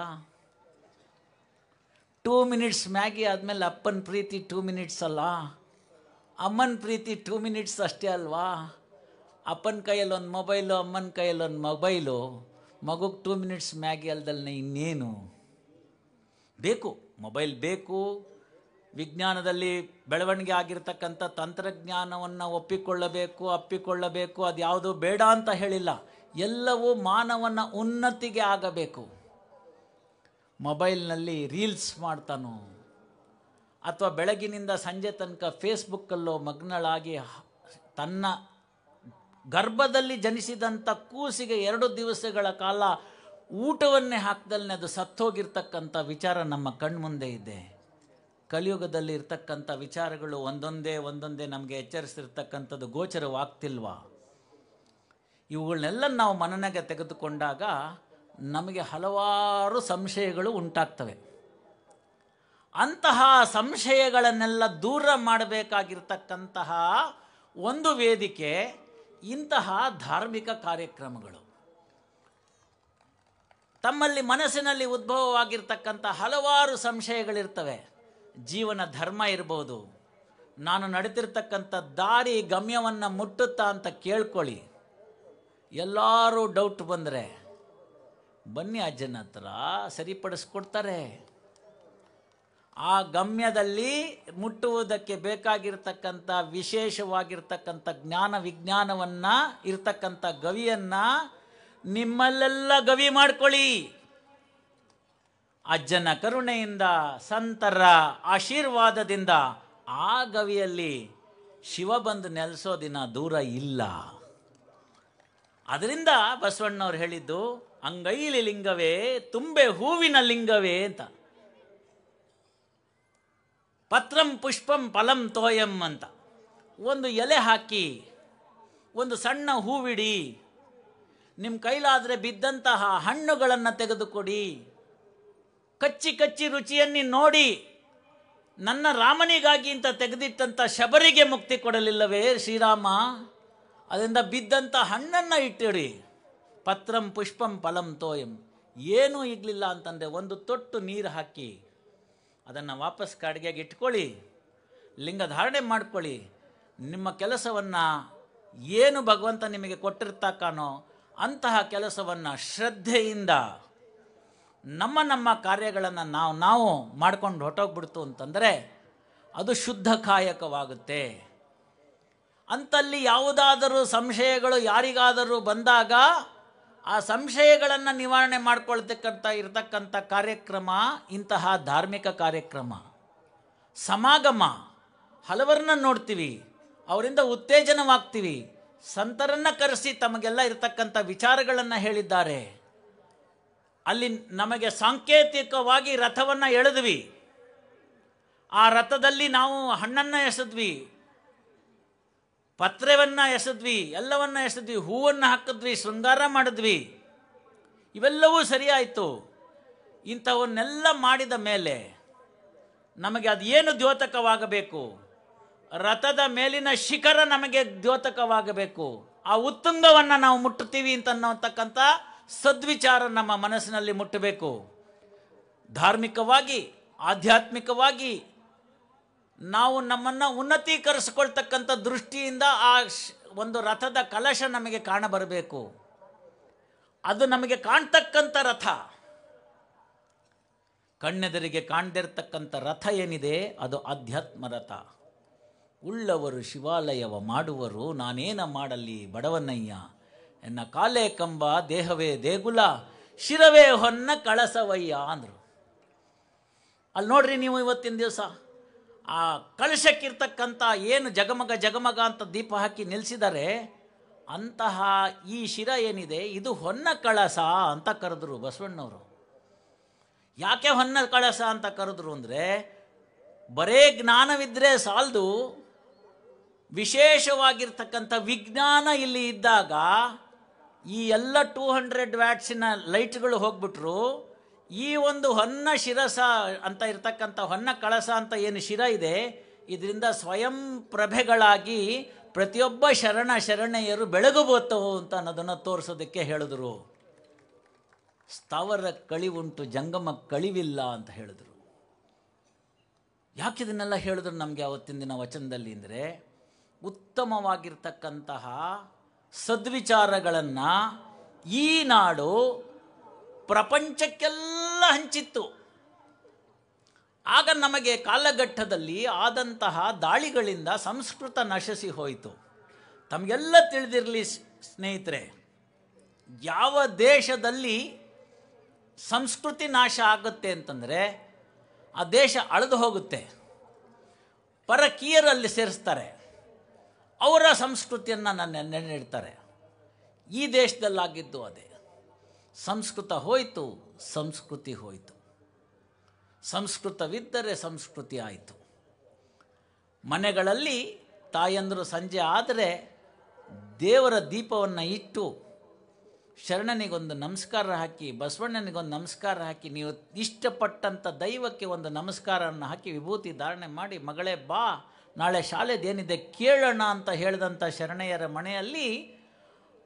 Speaker 1: 2 ಮಿನಿಟ್ಸ್ ಮ್ಯಾಗಿ ಆದಮೇಲೆ ಅಪ್ಪನ ಪ್ರೀತಿ 2 ಮಿನಿಟ್ಸ್ ಅಲ್ಲ, ಅಮ್ಮನ ಪ್ರೀತಿ 2 ಮಿನಿಟ್ಸ್ ಅಷ್ಟೇ ಅಲ್ವಾ? ಅಪ್ಪನ ಕೈಯಲ್ಲಿ ಒಂದು ಮೊಬೈಲು, ಅಮ್ಮನ ಕೈಯಲ್ಲಿ ಒಂದು ಮೊಬೈಲು, ಮಗುಗೆ 2 ಮಿನಿಟ್ಸ್ ಮ್ಯಾಗಿ ಅಲ್ದಲ್ಲೇ ಇನ್ನೇನು ಬೇಕು? ಮೊಬೈಲ್ ಬೇಕು. ವಿಜ್ಞಾನದಲ್ಲಿ ಬೆಳವಣಿಗೆ ಆಗಿರ್ತಕ್ಕಂಥ ತಂತ್ರಜ್ಞಾನವನ್ನು ಅಪ್ಪಿಕೊಳ್ಳಬೇಕು. ಅದು ಯಾವುದು ಬೇಡ ಅಂತ ಹೇಳಿಲ್ಲ, ಎಲ್ಲವೂ ಮಾನವನ ಉನ್ನತಿಗೆ ಆಗಬೇಕು. ಮೊಬೈಲ್ನಲ್ಲಿ ರೀಲ್ಸ್ ಮಾಡ್ತಾನೋ, ಅಥವಾ ಬೆಳಗಿನಿಂದ ಸಂಜೆ ತನಕ ಫೇಸ್ಬುಕ್ಕಲ್ಲೋ ಮಗ್ನಳಾಗಿ ತನ್ನ ಗರ್ಭದಲ್ಲಿ ಜನಿಸಿದಂಥ ಕೂಸಿಗೆ 2 ದಿವಸಗಳ ಕಾಲ ಊಟವನ್ನೇ ಹಾಕ್ದಲ್ಲೇ ಅದು ಸತ್ತೋಗಿರ್ತಕ್ಕಂಥ ವಿಚಾರ ನಮ್ಮ ಕಣ್ಮುಂದೆ ಇದೆ. ಕಲಿಯುಗದಲ್ಲಿ ಇರ್ತಕ್ಕಂಥ ವಿಚಾರಗಳು ಒಂದೊಂದೇ ನಮಗೆ ಎಚ್ಚರಿಸಿರ್ತಕ್ಕಂಥದ್ದು ಗೋಚರವಾಗ್ತಿಲ್ವಾ? ಇವುಗಳನ್ನೆಲ್ಲ ನಾವು ಮನನೆಗೆ ತೆಗೆದುಕೊಂಡಾಗ ನಮಗೆ ಹಲವಾರು ಸಂಶಯಗಳು ಉಂಟಾಗ್ತವೆ. ಅಂತಹ ಸಂಶಯಗಳನ್ನೆಲ್ಲ ದೂರ ಮಾಡಬೇಕಾಗಿರ್ತಕ್ಕಂತಹ ಒಂದು ವೇದಿಕೆ ಇಂತಹ ಧಾರ್ಮಿಕ ಕಾರ್ಯಕ್ರಮಗಳು. ತಮ್ಮಲ್ಲಿ ಮನಸ್ಸಿನಲ್ಲಿ ಉದ್ಭವವಾಗಿರ್ತಕ್ಕಂಥ ಹಲವಾರು ಸಂಶಯಗಳಿರ್ತವೆ. ಜೀವನ ಧರ್ಮ ಇರ್ಬೋದು, ನಾನು ನಡೆತಿರ್ತಕ್ಕಂಥ ದಾರಿ ಗಮ್ಯವನ್ನು ಮುಟ್ಟುತ್ತಾ ಅಂತ ಕೇಳ್ಕೊಳ್ಳಿ. ಎಲ್ಲರೂ ಡೌಟ್ ಬಂದರೆ ಬನ್ನಿ ಅಜ್ಜನ ಹತ್ರ, ಸರಿಪಡಿಸ್ಕೊಡ್ತಾರೆ. ಆ ಗಮ್ಯದಲ್ಲಿ ಮುಟ್ಟುವುದಕ್ಕೆ ಬೇಕಾಗಿರ್ತಕ್ಕಂಥ ವಿಶೇಷವಾಗಿರ್ತಕ್ಕಂಥ ಜ್ಞಾನ ವಿಜ್ಞಾನವನ್ನು ಇರ್ತಕ್ಕಂಥ ಗವಿಯನ್ನು ನಿಮ್ಮಲ್ಲೆಲ್ಲ ಗವಿ ಮಾಡ್ಕೊಳ್ಳಿ. ಅಜ್ಜನ ಕರುಣೆಯಿಂದ, ಸಂತರ ಆಶೀರ್ವಾದದಿಂದ ಆ ಗವಿಯಲ್ಲಿ ಶಿವ ಬಂದು ನೆಲೆಸೋ ದಿನ ದೂರ ಇಲ್ಲ. ಅದರಿಂದ ಬಸವಣ್ಣವ್ರು ಹೇಳಿದ್ದು ಅಂಗೈಲಿ ಲಿಂಗವೇ ತುಂಬೆ ಹೂವಿನ ಲಿಂಗವೇ ಅಂತ. ಪತ್ರಂ ಪುಷ್ಪಂ ಫಲಂ ತೋಯಂ ಅಂತ. ಒಂದು ಎಲೆ ಹಾಕಿ, ಒಂದು ಸಣ್ಣ ಹೂವಿಡಿ, ನಿಮ್ಮ ಕೈಲಾದರೆ ಬಿದ್ದಂತಹ ಹಣ್ಣುಗಳನ್ನು ತೆಗೆದುಕೊಡಿ, ಕಚ್ಚಿ ಕಚ್ಚಿ ರುಚಿಯನ್ನಿ ನೋಡಿ. ನನ್ನ ರಾಮನಿಗಾಗಿ ಅಂತ ತೆಗೆದಿಟ್ಟಂಥ ಶಬರಿಗೆ ಮುಕ್ತಿ ಕೊಡಲಿಲ್ಲವೇ ಶ್ರೀರಾಮ? ಅದರಿಂದ ಬಿದ್ದಂಥ ಹಣ್ಣನ್ನು ಇಟ್ಟಿಡಿ. ಪತ್ರಂ ಪುಷ್ಪಂ ಫಲಂ ತೋಯಂ. ಏನೂ ಇಗಲಿಲ್ಲ ಅಂತಂದರೆ ಒಂದು ತೊಟ್ಟು ನೀರು ಹಾಕಿ ಅದನ್ನು ವಾಪಸ್ ಕಾಡಿಗೆಗೆ ಇಟ್ಕೊಳ್ಳಿ, ಲಿಂಗ ಧಾರಣೆ ಮಾಡ್ಕೊಳ್ಳಿ. ನಿಮ್ಮ ಕೆಲಸವನ್ನು ಏನು ಭಗವಂತ ನಿಮಗೆ ಕೊಟ್ಟಿರ್ತಕ್ಕನೋ ಅಂತಹ ಕೆಲಸವನ್ನು ಶ್ರದ್ಧೆಯಿಂದ ನಮ್ಮ ಕಾರ್ಯಗಳನ್ನು ನಾವು ಮಾಡ್ಕೊಂಡು ಹೊಟ್ಟೋಗ್ಬಿಡ್ತು ಅಂತಂದರೆ ಅದು ಶುದ್ಧ ಕಾಯಕವಾಗುತ್ತೆ. ಅಂತಲ್ಲಿ ಯಾವುದಾದರೂ ಸಂಶಯಗಳು ಯಾರಿಗಾದರೂ ಬಂದಾಗ ಆ ಸಂಶಯಗಳನ್ನು ನಿವಾರಣೆ ಮಾಡ್ಕೊಳ್ತಕ್ಕಂಥ ಇರತಕ್ಕಂಥ ಕಾರ್ಯಕ್ರಮ ಇಂತಹ ಧಾರ್ಮಿಕ ಕಾರ್ಯಕ್ರಮ. ಸಮಾಗಮ, ಹಲವರನ್ನ ನೋಡ್ತೀವಿ, ಅವರಿಂದ ಉತ್ತೇಜನವಾಗ್ತೀವಿ. ಸಂತರನ್ನು ಕರೆಸಿ ತಮಗೆಲ್ಲ ಇರತಕ್ಕಂಥ ವಿಚಾರಗಳನ್ನು ಹೇಳಿದ್ದಾರೆ. ಅಲ್ಲಿ ನಮಗೆ ಸಾಂಕೇತಿಕವಾಗಿ ರಥವನ್ನು ಎಳೆದ್ವಿ. ಆ ರಥದಲ್ಲಿ ನಾವು ಹಣ್ಣನ್ನು ಎಸೆದ್ವಿ, ಪತ್ರೆಯನ್ನು ಎಸೆದ್ವಿ, ಎಲ್ಲವನ್ನ ಎಸೆದ್ವಿ, ಹೂವನ್ನು ಹಾಕಿದ್ವಿ, ಶೃಂಗಾರ ಮಾಡಿದ್ವಿ. ಇವೆಲ್ಲವೂ ಸರಿಯಾಯಿತು. ಇಂಥವನ್ನೆಲ್ಲ ಮಾಡಿದ ಮೇಲೆ ನಮಗೆ ಅದೇನು ದ್ಯೋತಕವಾಗಬೇಕು? ರಥದ ಮೇಲಿನ ಶಿಖರ ನಮಗೆ ದ್ಯೋತಕವಾಗಬೇಕು. ಆ ಉತ್ತುಂಗವನ್ನು ನಾವು ಮುಟ್ಟುತ್ತೀವಿ ಅಂತಕ್ಕಂಥ ಸದ್ವಿಚಾರ ನಮ್ಮ ಮನಸ್ಸಿನಲ್ಲಿ ಮುಟ್ಟಬೇಕು. ಧಾರ್ಮಿಕವಾಗಿ, ಆಧ್ಯಾತ್ಮಿಕವಾಗಿ ನಾವು ನಮ್ಮನ್ನು ಉನ್ನತೀಕರಿಸಿಕೊಳ್ತಕ್ಕಂಥ ದೃಷ್ಟಿಯಿಂದ ಆ ಒಂದು ರಥದ ಕಲಶ ನಮಗೆ ಕಾಣಬರಬೇಕು. ಅದು ನಮಗೆ ಕಾಣ್ತಕ್ಕಂಥ ರಥ. ಕಣ್ಣೆದರಿಗೆ ಕಾಣದಿರ್ತಕ್ಕಂಥ ರಥ ಏನಿದೆ ಅದು ಅಧ್ಯಾತ್ಮ ರಥ. ಉಳ್ಳವರು ಶಿವಾಲಯವ ಮಾಡುವರು, ನಾನೇನ ಮಾಡಲಿ ಬಡವನಯ್ಯ, ಎನ್ನ ಕಾಲೇ ಕಂಬ ದೇಹವೇ ದೇಗುಲ, ಶಿರವೇ ಹೊನ್ನ ಕಳಸವಯ್ಯ ಅಂದರು. ಅಲ್ಲಿ ನೋಡ್ರಿ ನೀವು, ಇವತ್ತಿನ ದಿವಸ ಆ ಕಳಶಕ್ಕಿರ್ತಕ್ಕಂಥ ಏನು ಜಗಮಗ ಅಂತ ದೀಪ ಹಾಕಿ ನಿಲ್ಲಿಸಿದರೆ ಅಂತಹ ಈ ಶಿರ ಏನಿದೆ ಇದು ಹೊನ್ನ ಕಳಸ ಅಂತ ಕರೆದ್ರು ಬಸವಣ್ಣವರು. ಯಾಕೆ ಹೊನ್ನ ಕಳಸ ಅಂತ ಕರೆದ್ರು ಅಂದರೆ, ಬರೇ ಜ್ಞಾನವಿದ್ದರೆ ಸಾಲದು, ವಿಶೇಷವಾಗಿರ್ತಕ್ಕಂಥ ವಿಜ್ಞಾನ ಇಲ್ಲಿ ಇದ್ದಾಗ ಈ ಎಲ್ಲ 200 ವ್ಯಾಟ್ಸಿನ ಲೈಟ್ಗಳು ಹೋಗ್ಬಿಟ್ರು. ಈ ಒಂದು ಹೊನ್ನ ಶಿರಸ ಅಂತ ಇರ್ತಕ್ಕಂಥ ಹೊನ್ನ ಕಳಸ ಅಂತ ಏನು ಶಿರ ಇದೆ, ಇದರಿಂದ ಸ್ವಯಂ ಪ್ರಭೆಗಳಾಗಿ ಪ್ರತಿಯೊಬ್ಬ ಶರಣೆಯರು ಬೆಳಗಬೋತವು ಅಂತ ಅನ್ನೋದನ್ನು ತೋರಿಸೋದಕ್ಕೆ ಹೇಳಿದ್ರು. ಸ್ಥಾವರ ಕಳಿವುಂಟು ಜಂಗಮ ಕಳಿವಿಲ್ಲ ಅಂತ ಹೇಳಿದ್ರು. ಯಾಕೆ ಇದನ್ನೆಲ್ಲ ಹೇಳಿದ್ರು ನಮಗೆ ಅವತ್ತಿನ ದಿನ ವಚನದಲ್ಲಿ ಅಂದರೆ, ಉತ್ತಮವಾಗಿರ್ತಕ್ಕಂತಹ ಸದ್ವಿಚಾರಗಳನ್ನು ಈ ನಾಡು ಪ್ರಪಂಚಕ್ಕೆಲ್ಲ ಹಂಚಿತ್ತು. ಆಗ ನಮಗೆ ಕಾಲಘಟ್ಟದಲ್ಲಿ ಆದಂತಹ ದಾಳಿಗಳಿಂದ ಸಂಸ್ಕೃತ ನಶಿಸಿ ಹೋಯಿತು. ತಮಗೆಲ್ಲ ತಿಳಿದಿರಲಿ ಸ್ನೇಹಿತರೆ, ಯಾವ ದೇಶದಲ್ಲಿ ಸಂಸ್ಕೃತಿ ನಾಶ ಆಗುತ್ತೆ ಅಂತಂದರೆ ಆ ದೇಶ ಅಳೆದು ಹೋಗುತ್ತೆ. ಪರಕೀಯರಲ್ಲಿ ಸೇರಿಸ್ತಾರೆ. ಅವರ ಸಂಸ್ಕೃತಿಯನ್ನು ನೆನೆಯಿಡ್ತಾರೆ. ಈ ದೇಶದಲ್ಲಾಗಿದ್ದು ಅದೇ. ಸಂಸ್ಕೃತ ಹೋಯಿತು, ಸಂಸ್ಕೃತಿ ಹೋಯಿತು. ಸಂಸ್ಕೃತವಿದ್ದರೆ ಸಂಸ್ಕೃತಿ ಆಯಿತು. ಮನೆಗಳಲ್ಲಿ ತಾಯಂದರು ಸಂಜೆ ಆದರೆ ದೇವರ ದೀಪವನ್ನು ಇಟ್ಟು ಶರಣನಿಗೊಂದು ನಮಸ್ಕಾರ ಹಾಕಿ, ಬಸವಣ್ಣನಿಗೊಂದು ನಮಸ್ಕಾರ ಹಾಕಿ, ನೀವು ಇಷ್ಟಪಟ್ಟಂಥ ದೈವಕ್ಕೆ ಒಂದು ನಮಸ್ಕಾರವನ್ನು ಹಾಕಿ ವಿಭೂತಿ ಧಾರಣೆ ಮಾಡಿ, ಮಗಳೇ ಬಾ ನಾಳೆ ಶಾಲೆದೇನಿದೆ ಕೇಳೋಣ ಅಂತ ಹೇಳಿದಂಥ ಶರಣೆಯರ ಮನೆಯಲ್ಲಿ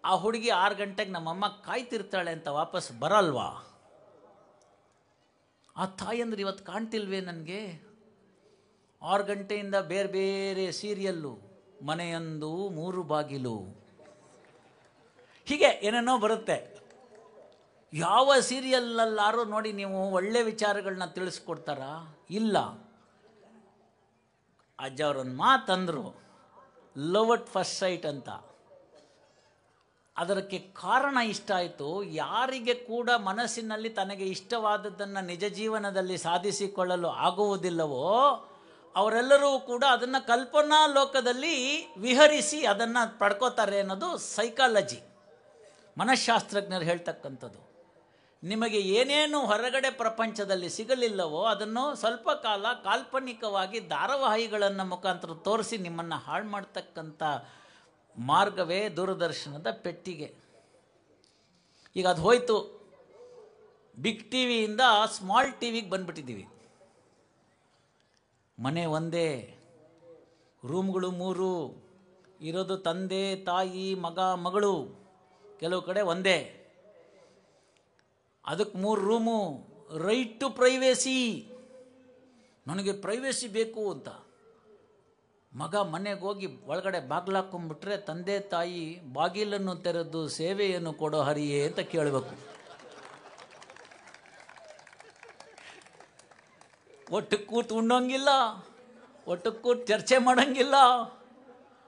Speaker 1: ಆ ಹುಡುಗಿ 6 ಗಂಟೆಗೆ ನಮ್ಮಮ್ಮ ಕಾಯ್ತಿರ್ತಾಳೆ ಅಂತ ವಾಪಸ್ ಬರಲ್ವಾ? ಆ ತಾಯಂದ್ರೆ ಇವತ್ತು ಕಾಣ್ತಿಲ್ವೇ ನನಗೆ? 6 ಗಂಟೆಯಿಂದ ಬೇರೆ ಬೇರೆ ಸೀರಿಯಲ್ಲು, ಮನೆಯೊಂದು 3 ಬಾಗಿಲು, ಹೀಗೆ ಏನೇನೋ ಬರುತ್ತೆ. ಯಾವ ಸೀರಿಯಲ್ಲಾರು ನೋಡಿ ನೀವು ಒಳ್ಳೆ ವಿಚಾರಗಳನ್ನ ತಿಳಿಸ್ಕೊಡ್ತಾರಾ? ಇಲ್ಲ. ಅಜ್ಜ ಅವರೊಂದು ಮಾತಂದರು, ಲವ್ ಅಟ್ ಫಸ್ಟ್ ಸೈಟ್ ಅಂತ. ಅದಕ್ಕೆ ಕಾರಣ ಇಷ್ಟ ಆಯಿತು. ಯಾರಿಗೆ ಕೂಡ ಮನಸ್ಸಿನಲ್ಲಿ ತನಗೆ ಇಷ್ಟವಾದದ್ದನ್ನು ನಿಜ ಜೀವನದಲ್ಲಿ ಸಾಧಿಸಿಕೊಳ್ಳಲು ಆಗುವುದಿಲ್ಲವೋ ಅವರೆಲ್ಲರೂ ಕೂಡ ಅದನ್ನು ಕಲ್ಪನಾ ಲೋಕದಲ್ಲಿ ವಿಹರಿಸಿ ಅದನ್ನು ಪಡ್ಕೋತಾರೆ ಅನ್ನೋದು ಸೈಕಾಲಜಿ, ಮನಃಶಾಸ್ತ್ರಜ್ಞರು ಹೇಳ್ತಕ್ಕಂಥದ್ದು. ನಿಮಗೆ ಏನೇನು ಹೊರಗಡೆ ಪ್ರಪಂಚದಲ್ಲಿ ಸಿಗಲಿಲ್ಲವೋ ಅದನ್ನು ಸ್ವಲ್ಪ ಕಾಲ ಕಾಲ್ಪನಿಕವಾಗಿ ಧಾರಾವಾಹಿಗಳನ್ನು ಮುಖಾಂತರ ತೋರಿಸಿ ನಿಮ್ಮನ್ನು ಹಾಳು ಮಾಡ್ತಕ್ಕಂಥ ಮಾರ್ಗವೇ ದೂರದರ್ಶನದ ಪೆಟ್ಟಿಗೆ. ಈಗ ಅದು ಹೋಯಿತು. ಬಿಗ್ ಟಿ ವಿಯಿಂದ ಸ್ಮಾಲ್ ಟಿ ವಿಗೆ ಬಂದುಬಿಟ್ಟಿದ್ದೀವಿ. ಮನೆ ಒಂದೇ, ರೂಮ್ಗಳು 3, ಇರೋದು ತಂದೆ ತಾಯಿ ಮಗ ಮಗಳು, ಕೆಲವು ಕಡೆ ಒಂದೇ, ಅದಕ್ಕೆ 3 ರೂಮು. ರೈಟ್ ಟು ಪ್ರೈವೇಸಿ, ನನಗೆ ಪ್ರೈವೇಸಿ ಬೇಕು ಅಂತ ಮಗ ಮನೆಗೆ ಹೋಗಿ ಒಳಗಡೆ ಬಾಗಿಲಾಕೊಂಡ್ಬಿಟ್ರೆ ತಂದೆ ತಾಯಿ ಬಾಗಿಲನ್ನು ತೆರೆದು ಸೇವೆಯನ್ನು ಕೊಡೋ ಹರಿಯೇ ಅಂತ ಕೇಳಬೇಕು. ಒಟ್ಟು ಕೂತು ಉಣ್ಣೋಂಗಿಲ್ಲ, ಒಟ್ಟು ಕೂತು ಚರ್ಚೆ ಮಾಡೋಂಗಿಲ್ಲ.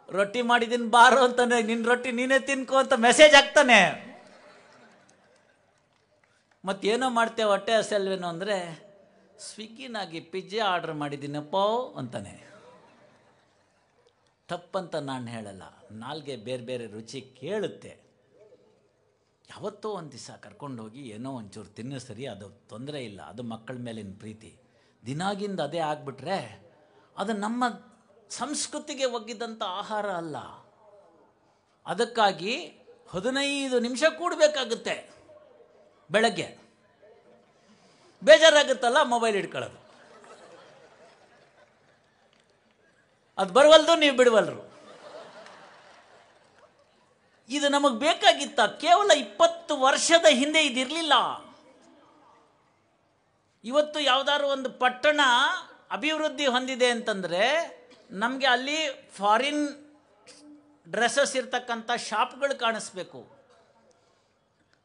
Speaker 1: ರೊಟ್ಟಿ ಮಾಡಿದ್ದೀನಿ ಬಾರೋ ಅಂತಾನೆ, ನಿನ್ನ ರೊಟ್ಟಿ ನೀನೇ ತಿನ್ಕೋ ಅಂತ ಮೆಸೇಜ್ ಆಗ್ತಾನೆ. ಮತ್ತೇನೋ ಮಾಡ್ತೇವೆ ಹೊಟ್ಟೆ ಹಸಲ್ವೇನೋ ಅಂದರೆ ಸ್ವಿಗ್ಗಿನಾಗಿ ಪಿಜ್ಜಾ ಆರ್ಡ್ರ್ ಮಾಡಿದ್ದೀನಪ್ಪ ಅಂತಾನೆ. ತಪ್ಪಂತ ನಾನು ಹೇಳಲ್ಲ, ನಾಲ್ಗೆ ಬೇರೆ ಬೇರೆ ರುಚಿ ಕೇಳುತ್ತೆ. ಯಾವತ್ತೋ ಒಂದು ದಿವಸ ಕರ್ಕೊಂಡೋಗಿ ಏನೋ ಒಂಚೂರು ತಿನ್ನಿಸ್ರಿ, ಅದು ತೊಂದರೆ ಇಲ್ಲ, ಅದು ಮಕ್ಕಳ ಮೇಲಿನ ಪ್ರೀತಿ. ದಿನಾಗಿಂದ ಅದೇ ಆಗಿಬಿಟ್ರೆ ಅದು ನಮ್ಮ ಸಂಸ್ಕೃತಿಗೆ ಒಗ್ಗಿದಂಥ ಆಹಾರ ಅಲ್ಲ. ಅದಕ್ಕಾಗಿ 15 ನಿಮಿಷ ಕೂಡಬೇಕಾಗುತ್ತೆ. ಬೆಳಗ್ಗೆ ಬೇಜಾರಾಗುತ್ತಲ್ಲ, ಮೊಬೈಲ್ ಇಟ್ಕೊಳ್ಳೋದು. ಅದು ಬರವಲ್ದು, ನೀವು ಬಿಡವಲ್ರು. ಇದು ನಮಗೆ ಬೇಕಾಗಿತ್ತ? ಕೇವಲ 20 ವರ್ಷದ ಹಿಂದೆ ಇದಿರಲಿಲ್ಲ. ಇವತ್ತು ಯಾವುದಾದ್ರು ಒಂದು ಪಟ್ಟಣ ಅಭಿವೃದ್ಧಿ ಹೊಂದಿದೆ ಅಂತಂದರೆ ನಮಗೆ ಅಲ್ಲಿ ಫಾರಿನ್ ಡ್ರೆಸ್ಸಸ್ ಇರ್ತಕ್ಕಂಥ ಶಾಪ್ಗಳು ಕಾಣಿಸ್ಬೇಕು,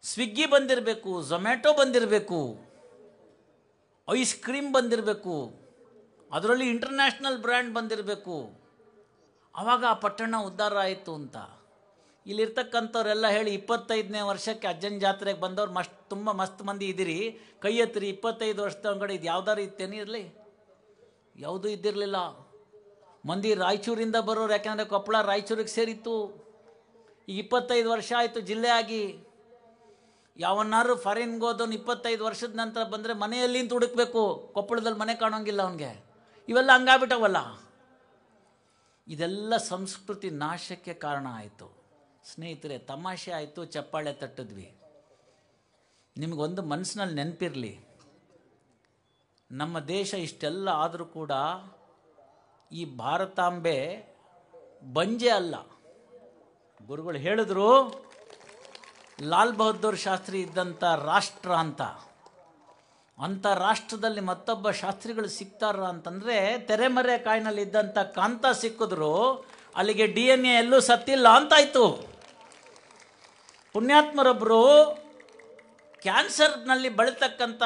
Speaker 1: ಸ್ವಿಗ್ಗಿ ಬಂದಿರಬೇಕು, ಝೊಮ್ಯಾಟೊ ಬಂದಿರಬೇಕು, ಐಸ್ ಕ್ರೀಮ್ ಬಂದಿರಬೇಕು, ಅದರಲ್ಲಿ ಇಂಟರ್ನ್ಯಾಷನಲ್ ಬ್ರ್ಯಾಂಡ್ ಬಂದಿರಬೇಕು. ಆವಾಗ ಆ ಪಟ್ಟಣ ಉದ್ಧಾರ ಆಯಿತು ಅಂತ. ಇಲ್ಲಿರ್ತಕ್ಕಂಥವ್ರೆಲ್ಲ ಹೇಳಿ 25ನೇ ವರ್ಷಕ್ಕೆ ಅಜ್ಜನ ಜಾತ್ರೆಗೆ ಬಂದವ್ರು ತುಂಬ ಮಸ್ತ್ ಮಂದಿ ಇದ್ದೀರಿ, ಕೈ ಎತ್ತಿರಿ. 25 ವರ್ಷದ ಒಳಗಡೆ ಇದು ಯಾವ್ದಾರು ಇತ್ತೇನೇ ಇರಲಿ? ಯಾವುದೂ ಇದ್ದಿರಲಿಲ್ಲ. ಮಂದಿ ರಾಯಚೂರಿಂದ ಬರೋರು, ಯಾಕೆಂದರೆ ಕೊಪ್ಪಳ ರಾಯಚೂರಿಗೆ ಸೇರಿತ್ತು. ಈಗ 25 ವರ್ಷ ಆಯಿತು ಜಿಲ್ಲೆ ಆಗಿ. ಯಾವನ್ನಾರು ಫಾರಿನ್ಗೆ ಹೋದವನು 25 ವರ್ಷದ ನಂತರ ಬಂದರೆ ಮನೆಯಲ್ಲಿಂದ ಹುಡುಕ್ಬೇಕು, ಕೊಪ್ಪಳದಲ್ಲಿ ಮನೆ ಕಾಣೋಂಗಿಲ್ಲ ಅವನಿಗೆ. ಇವೆಲ್ಲ ಹಂಗಾಗ್ಬಿಟ್ಟವಲ್ಲ. ಇದೆಲ್ಲ ಸಂಸ್ಕೃತಿ ನಾಶಕ್ಕೆ ಕಾರಣ ಆಯಿತು. ಸ್ನೇಹಿತರೆ, ತಮಾಷೆ ಆಯಿತು, ಚಪ್ಪಾಳೆ ತಟ್ಟಿದ್ವಿ. ನಿಮಗೊಂದು ಮನಸ್ಸಿನಲ್ಲಿ ನೆನಪಿರಲಿ, ನಮ್ಮ ದೇಶ ಇಷ್ಟೆಲ್ಲ ಆದರೂ ಕೂಡ ಈ ಭಾರತಾಂಬೆ ಬಂಜೆ ಅಲ್ಲ. ಗುರುಗಳು ಹೇಳಿದ್ರು, ಲಾಲ್ ಬಹದ್ದೂರ್ ಶಾಸ್ತ್ರಿ ಇದ್ದಂಥ ರಾಷ್ಟ್ರ ಅಂತ. ಅಂಥ ರಾಷ್ಟ್ರದಲ್ಲಿ ಮತ್ತೊಬ್ಬ ಶಾಸ್ತ್ರಿಗಳು ಸಿಗ್ತಾರ ಅಂತಂದರೆ ತೆರೆಮರೆ ಕಾಯಿನಲ್ಲಿ ಇದ್ದಂಥ ಕಾಂತ ಸಿಕ್ಕಿದ್ರು ಅಲ್ಲಿಗೆ DNA ಎಲ್ಲೂ ಸತ್ತಿಲ್ಲ ಅಂತಾಯಿತು. ಪುಣ್ಯಾತ್ಮರೊಬ್ಬರು ಕ್ಯಾನ್ಸರ್ನಲ್ಲಿ ಬಳತಕ್ಕಂಥ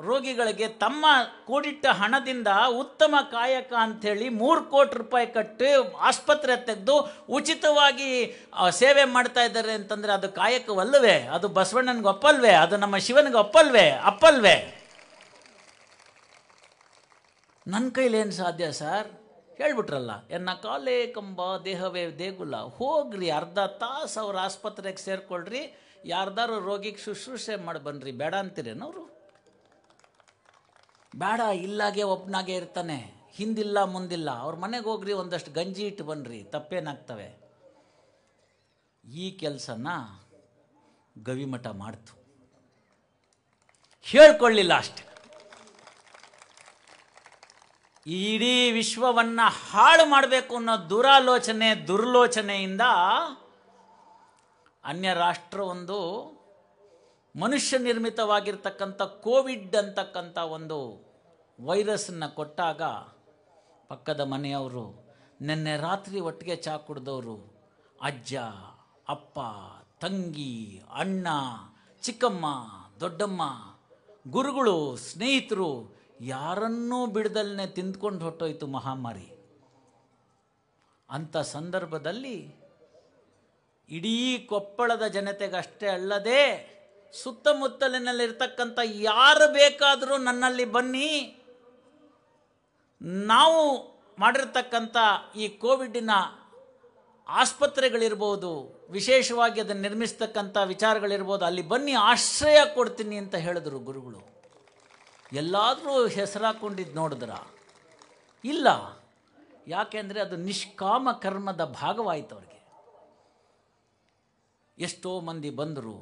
Speaker 1: ರೋಗಿಗಳಿಗೆ ತಮ್ಮ ಕೂಡಿಟ್ಟ ಹಣದಿಂದ ಉತ್ತಮ ಕಾಯಕ ಅಂಥೇಳಿ 3 ಕೋಟಿ ರೂಪಾಯಿ ಕಟ್ಟಿ ಆಸ್ಪತ್ರೆ ತೆಗೆದು ಉಚಿತವಾಗಿ ಸೇವೆ ಮಾಡ್ತಾ ಇದ್ದಾರೆ ಅಂತಂದರೆ ಅದು ಕಾಯಕವಲ್ಲವೇ? ಅದು ಬಸವಣ್ಣನಿಗೆ ಒಪ್ಪಲ್ವೇ? ಅದು ನಮ್ಮ ಶಿವನಿಗೆ ಅಪ್ಪಲ್ವೇ? ನನ್ನ ಕೈಲೇನು ಸಾಧ್ಯ ಸರ್? ಹೇಳ್ಬಿಟ್ರಲ್ಲ, ಎನ್ನ ಕಾಲೇ ಕಂಬ ದೇಹವೇ ದೇಗುಲ, ಹೋಗ್ರಿ ಅರ್ಧ ತಾಸು ಅವ್ರ ಆಸ್ಪತ್ರೆಗೆ ಸೇರ್ಕೊಳ್ರಿ, ಯಾರ್ದಾರು ರೋಗಿಗೆ ಶುಶ್ರೂಷೆ ಮಾಡಿ ಬನ್ನಿರಿ, ಬೇಡ ಅಂತೀರೇನವರು? ಬೇಡ, ಇಲ್ಲಾಗೆ ಒಬ್ಬನಾಗೆ ಇರ್ತಾನೆ, ಹಿಂದಿಲ್ಲ ಮುಂದಿಲ್ಲ, ಅವ್ರ ಮನೆಗೆ ಹೋಗ್ರಿ, ಒಂದಷ್ಟು ಗಂಜಿ ಇಟ್ಟು ಬನ್ನಿರಿ, ತಪ್ಪೇನಾಗ್ತವೆ. ಈ ಕೆಲಸನ ಗವಿಮಠ ಮಾಡ್ತು, ಹೇಳ್ಕೊಳ್ಳಿಲ್ಲ ಅಷ್ಟೆ. ಇಡೀ ವಿಶ್ವವನ್ನು ಹಾಳು ಮಾಡಬೇಕು ಅನ್ನೋ ದುರ್ಲೋಚನೆಯಿಂದ ಅನ್ಯ ರಾಷ್ಟ್ರ ಒಂದು ಮನುಷ್ಯ ನಿರ್ಮಿತವಾಗಿರ್ತಕ್ಕಂಥ ಕೋವಿಡ್ ಅಂತಕ್ಕಂಥ ಒಂದು ವೈರಸ್ಸನ್ನು ಕೊಟ್ಟಾಗ ಪಕ್ಕದ ಮನೆಯವರು, ನಿನ್ನೆ ರಾತ್ರಿ ಒಟ್ಟಿಗೆ ಚಾ ಕುಡಿದವರು, ಅಜ್ಜ, ಅಪ್ಪ, ತಂಗಿ, ಅಣ್ಣ, ಚಿಕ್ಕಮ್ಮ, ದೊಡ್ಡಮ್ಮ, ಗುರುಗಳು, ಸ್ನೇಹಿತರು ಯಾರನ್ನೂ ಬಿಡದಲ್ಲೇ ತಿಂದ್ಕೊಂಡು ಹೊಟ್ಟೋಯ್ತು ಮಹಾಮಾರಿ. ಅಂಥ ಸಂದರ್ಭದಲ್ಲಿ ಇಡೀ ಕೊಪ್ಪಳದ ಜನತೆಗಷ್ಟೇ ಅಲ್ಲದೆ ಸುತ್ತಮುತ್ತಲಿನಲ್ಲಿರ್ತಕ್ಕಂಥ ಯಾರು ಬೇಕಾದರೂ ನನ್ನಲ್ಲಿ ಬನ್ನಿ, ನಾವು ಮಾಡಿರ್ತಕ್ಕಂಥ ಈ ಕೋವಿಡ್ನ ಆಸ್ಪತ್ರೆಗಳಿರ್ಬೋದು, ವಿಶೇಷವಾಗಿ ಅದನ್ನು ನಿರ್ಮಿಸ್ತಕ್ಕಂಥ ವಿಚಾರಗಳಿರ್ಬೋದು, ಅಲ್ಲಿ ಬನ್ನಿ ಆಶ್ರಯ ಕೊಡ್ತೀನಿ ಅಂತ ಹೇಳಿದ್ರು ಗುರುಗಳು. ಎಲ್ಲಾದರೂ ಹೆಸರಾಕೊಂಡಿದ್ದು ನೋಡಿದ್ರ? ಇಲ್ಲ. ಯಾಕೆಂದರೆ ಅದು ನಿಷ್ಕಾಮ ಕರ್ಮದ ಭಾಗವಾಯಿತು ಅವ್ರಿಗೆ. ಎಷ್ಟೋ ಮಂದಿ ಬಂದರು,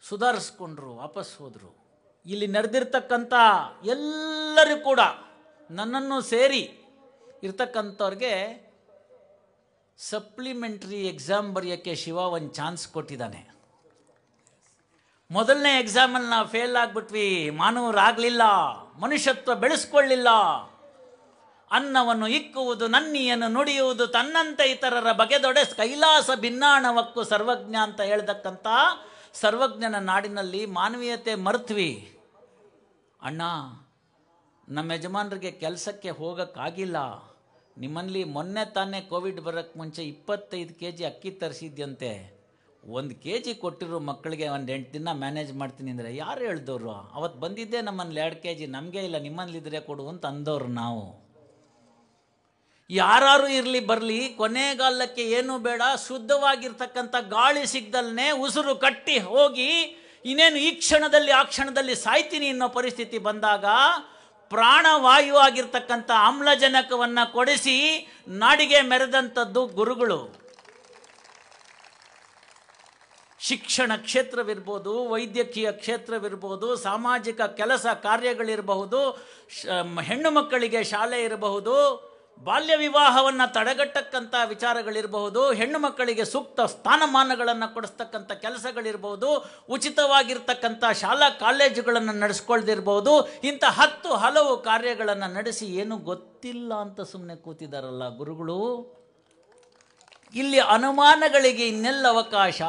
Speaker 1: ಸುಧಾರಿಸ್ಕೊಂಡ್ರು, ವಾಪಸ್ ಹೋದರು. ಇಲ್ಲಿ ನಡೆದಿರ್ತಕ್ಕಂಥ ಎಲ್ಲರೂ ಕೂಡ ನನ್ನನ್ನು ಸೇರಿ ಇರ್ತಕ್ಕಂಥವ್ರಿಗೆ ಸಪ್ಲಿಮೆಂಟ್ರಿ ಎಕ್ಸಾಮ್ ಬರೆಯೋಕ್ಕೆ ಶಿವ ಒಂದು ಚಾನ್ಸ್ ಕೊಟ್ಟಿದ್ದಾನೆ. ಮೊದಲನೇ ಎಕ್ಸಾಮಲ್ಲಿ ನಾವು ಫೇಲ್ ಆಗಿಬಿಟ್ವಿ, ಮಾನವರಾಗಲಿಲ್ಲ, ಮನುಷ್ಯತ್ವ ಬೆಳೆಸ್ಕೊಳ್ಳಿಲ್ಲ. ಅನ್ನವನ್ನು ಇಕ್ಕುವುದು, ನನ್ನಿಯನ್ನು ನುಡಿಯುವುದು, ತನ್ನಂತೆ ಇತರರ ಬಗೆದೊಡೆ ಕೈಲಾಸ ಭಿನ್ನಾಣವಕ್ಕೂ ಸರ್ವಜ್ಞ ಅಂತ ಹೇಳ್ತಕ್ಕಂಥ ಸರ್ವಜ್ಞನ ನಾಡಿನಲ್ಲಿ ಮಾನವೀಯತೆ ಮರೆತ್ವಿ. ಅಣ್ಣ, ನಮ್ಮ ಯಜಮಾನರಿಗೆ ಕೆಲಸಕ್ಕೆ ಹೋಗೋಕ್ಕಾಗಿಲ್ಲ, ನಿಮ್ಮಲ್ಲಿ ಮೊನ್ನೆ ತಾನೇ ಕೋವಿಡ್ ಬರೋಕ್ಕೆ ಮುಂಚೆ 25 kg ಅಕ್ಕಿ ತರಿಸಿದ್ಯಂತೆ, 1 kg ಕೊಟ್ಟಿರೋ ಮಕ್ಕಳಿಗೆ ಒಂದು 8 ದಿನ ಮ್ಯಾನೇಜ್ ಮಾಡ್ತೀನಿ ಅಂದರೆ ಯಾರು ಹೇಳ್ದವ್ರು? ಅವತ್ತು ಬಂದಿದ್ದೆ ನಮ್ಮಲ್ಲಿ 2 kg, ನಮಗೆ ಇಲ್ಲ, ನಿಮ್ಮಲ್ಲಿದ್ದರೆ ಕೊಡು ಅಂತ ಅಂದವ್ರು ನಾವು. ಯಾರು ಇರಲಿ ಬರಲಿ, ಕೊನೆಗಾಲಕ್ಕೆ ಏನೂ ಬೇಡ, ಶುದ್ಧವಾಗಿರ್ತಕ್ಕಂಥ ಗಾಳಿ ಸಿಗ್ದಲ್ಲೇ ಉಸಿರು ಕಟ್ಟಿ ಹೋಗಿ ಇನ್ನೇನು ಈ ಕ್ಷಣದಲ್ಲಿ ಆ ಕ್ಷಣದಲ್ಲಿ ಸಾಯ್ತೀನಿ ಅನ್ನೋ ಪರಿಸ್ಥಿತಿ ಬಂದಾಗ ಪ್ರಾಣವಾಯು ಆಗಿರ್ತಕ್ಕಂಥ ಆಮ್ಲಜನಕವನ್ನು ಕೊಡಿಸಿ ನಾಡಿಗೆ ಮೆರೆದಂಥದ್ದು ಗುರುಗಳು. ಶಿಕ್ಷಣ ಕ್ಷೇತ್ರವಿರ್ಬೋದು, ವೈದ್ಯಕೀಯ ಕ್ಷೇತ್ರವಿರ್ಬೋದು, ಸಾಮಾಜಿಕ ಕೆಲಸ ಕಾರ್ಯಗಳಿರಬಹುದು, ಹೆಣ್ಣು ಮಕ್ಕಳಿಗೆ ಶಾಲೆ ಇರಬಹುದು, ಬಾಲ್ಯ ವಿವಾಹವನ್ನು ತಡೆಗಟ್ಟಕ್ಕಂಥ ವಿಚಾರಗಳಿರಬಹುದು, ಹೆಣ್ಣು ಮಕ್ಕಳಿಗೆ ಸೂಕ್ತ ಸ್ಥಾನಮಾನಗಳನ್ನು ಕೊಡಿಸ್ತಕ್ಕಂಥ ಕೆಲಸಗಳಿರ್ಬೋದು, ಉಚಿತವಾಗಿರ್ತಕ್ಕಂಥ ಶಾಲಾ ಕಾಲೇಜುಗಳನ್ನು ನಡೆಸ್ಕೊಳ್ದಿರ್ಬೋದು. ಇಂಥ 10 ಹಲವು ಕಾರ್ಯಗಳನ್ನು ನಡೆಸಿ ಏನು ಗೊತ್ತಿಲ್ಲ ಅಂತ ಸುಮ್ಮನೆ ಕೂತಿದ್ದಾರಲ್ಲ ಗುರುಗಳು. ಇಲ್ಲಿ ಅನುಮಾನಗಳಿಗೆ ಇನ್ನೆಲ್ಲ ಅವಕಾಶ?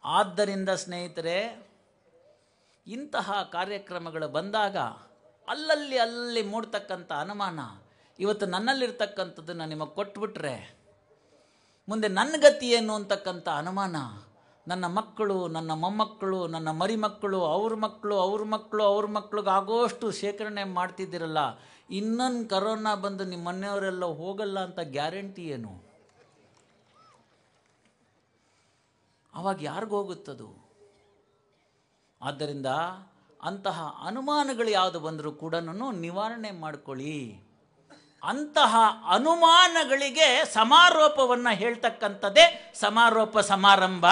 Speaker 1: ಆದ್ದರಿಂದ ಸ್ನೇಹಿತರೆ, ಇಂತಹ ಕಾರ್ಯಕ್ರಮಗಳು ಬಂದಾಗ ಅಲ್ಲಲ್ಲಿ ಮೂಡ್ತಕ್ಕಂಥ ಅನುಮಾನ, ಇವತ್ತು ನನ್ನಲ್ಲಿರ್ತಕ್ಕಂಥದ್ದನ್ನು ನಿಮಗೆ ಕೊಟ್ಬಿಟ್ರೆ ಮುಂದೆ ನನ್ನ ಗತಿ ಏನು ಅಂತಕ್ಕಂಥ ಅನುಮಾನ, ನನ್ನ ಮಕ್ಕಳು, ನನ್ನ ಮೊಮ್ಮಕ್ಕಳು, ನನ್ನ ಮರಿಮಕ್ಕಳು, ಅವ್ರ ಮಕ್ಕಳಿಗೆ ಆಗೋಷ್ಟು ಶೇಖರಣೆ ಮಾಡ್ತಿದ್ದೀರಲ್ಲ, ಇನ್ನೊಂದು ಕರೋನಾ ಬಂದು ನಿಮ್ಮ ಮನೆಯವರೆಲ್ಲ ಹೋಗಲ್ಲ ಅಂತ ಗ್ಯಾರಂಟಿ ಏನು? ಆವಾಗ ಯಾರಿಗೋಗುತ್ತದು? ಆದ್ದರಿಂದ ಅಂತಹ ಅನುಮಾನಗಳು ಯಾವುದು ಬಂದರೂ ಕೂಡ ನಿವಾರಣೆ ಮಾಡಿಕೊಳ್ಳಿ. ಅಂತಹ ಅನುಮಾನಗಳಿಗೆ ಸಮಾರೋಪವನ್ನು ಹೇಳ್ತಕ್ಕಂಥದ್ದೇ ಸಮಾರೋಪ ಸಮಾರಂಭ.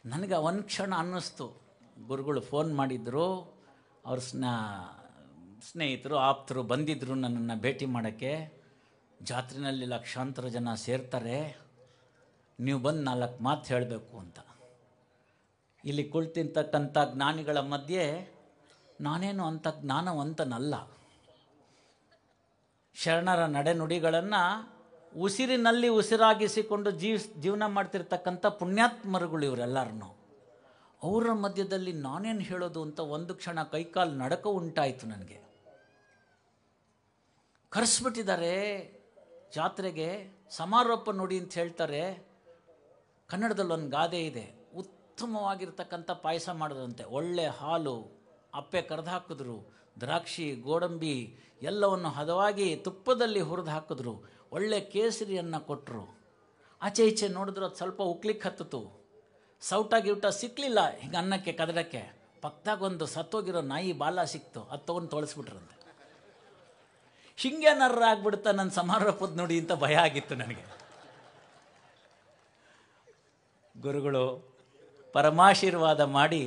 Speaker 1: ನನಗೆ ಒಂದು ಕ್ಷಣ ಅನ್ನಿಸ್ತು, ಗುರುಗಳು ಫೋನ್ ಮಾಡಿದ್ರು, ಅವ್ರ ಸ್ನೇಹಿತರು ಆಪ್ತರು ಬಂದಿದ್ದರು ನನ್ನನ್ನು ಭೇಟಿ ಮಾಡೋಕ್ಕೆ. ಜಾತ್ರೆಯಲ್ಲಿ ಲಕ್ಷಾಂತರ ಜನ ಸೇರ್ತಾರೆ, ನೀವು ಬಂದು 4 ಮಾತು ಹೇಳಬೇಕು ಅಂತ. ಇಲ್ಲಿ ಕುಳಿತಿರ್ತಕ್ಕಂಥ ಜ್ಞಾನಿಗಳ ಮಧ್ಯೆ ನಾನೇನು ಅಂಥ ಜ್ಞಾನವಂತನಲ್ಲ. ಶರಣರ ನಡೆನುಡಿಗಳನ್ನು ಉಸಿರಿನಲ್ಲಿ ಉಸಿರಾಗಿಸಿಕೊಂಡು ಜೀವನ ಮಾಡ್ತಿರ್ತಕ್ಕಂಥ ಪುಣ್ಯಾತ್ಮರುಗಳು ಇವರೆಲ್ಲರನ್ನು. ಅವರ ಮಧ್ಯದಲ್ಲಿ ನಾನೇನು ಹೇಳೋದು ಅಂತ ಒಂದು ಕ್ಷಣ ಕೈಕಾಲು ನಡಕ ಉಂಟಾಯಿತು ನನಗೆ. ಕರೆಸ್ಬಿಟ್ಟಿದ್ದಾರೆ ಜಾತ್ರೆಗೆ, ಸಮಾರೋಪ ನುಡಿ ಅಂತ ಹೇಳ್ತಾರೆ. ಕನ್ನಡದಲ್ಲಿ ಒಂದು ಗಾದೆ ಇದೆ, ಉತ್ತಮವಾಗಿರ್ತಕ್ಕಂಥ ಪಾಯಸ ಮಾಡೋದಂತೆ, ಒಳ್ಳೆ ಹಾಲು, ಅಪ್ಪೆ ಕರೆದು ಹಾಕಿದ್ರು, ದ್ರಾಕ್ಷಿ ಗೋಡಂಬಿ ಎಲ್ಲವನ್ನು ಹದವಾಗಿ ತುಪ್ಪದಲ್ಲಿ ಹುರಿದು ಹಾಕಿದ್ರು, ಒಳ್ಳೆ ಕೇಸರಿಯನ್ನು ಕೊಟ್ಟರು. ಆಚೆ ಈಚೆ ನೋಡಿದ್ರು ಅದು ಸ್ವಲ್ಪ ಉಕ್ಲಿಕ್ಕೆ ಹತ್ತಿತು, ಸೌಟ ಗಿೌಟ ಸಿಕ್ಕಲಿಲ್ಲ ಹಿಂಗೆ ಅನ್ನಕ್ಕೆ ಕದಡಕ್ಕೆ. ಪಕ್ಕದಾಗೊಂದು ಸತ್ತೋಗಿರೋ ನಾಯಿ ಬಾಲ ಸಿಕ್ತು, ಅದು ತೊಗೊಂಡು ತೊಳಸ್ಬಿಟ್ರಂತೆ. ಹಿಂಗೇನಾರ ಆಗ್ಬಿಡ್ತಾ ನನ್ನ ಸಮಾರೋಪದ ನೋಡಿ ಅಂತ ಭಯ ಆಗಿತ್ತು ನನಗೆ. ಗುರುಗಳು ಪರಮಾಶೀರ್ವಾದ ಮಾಡಿ,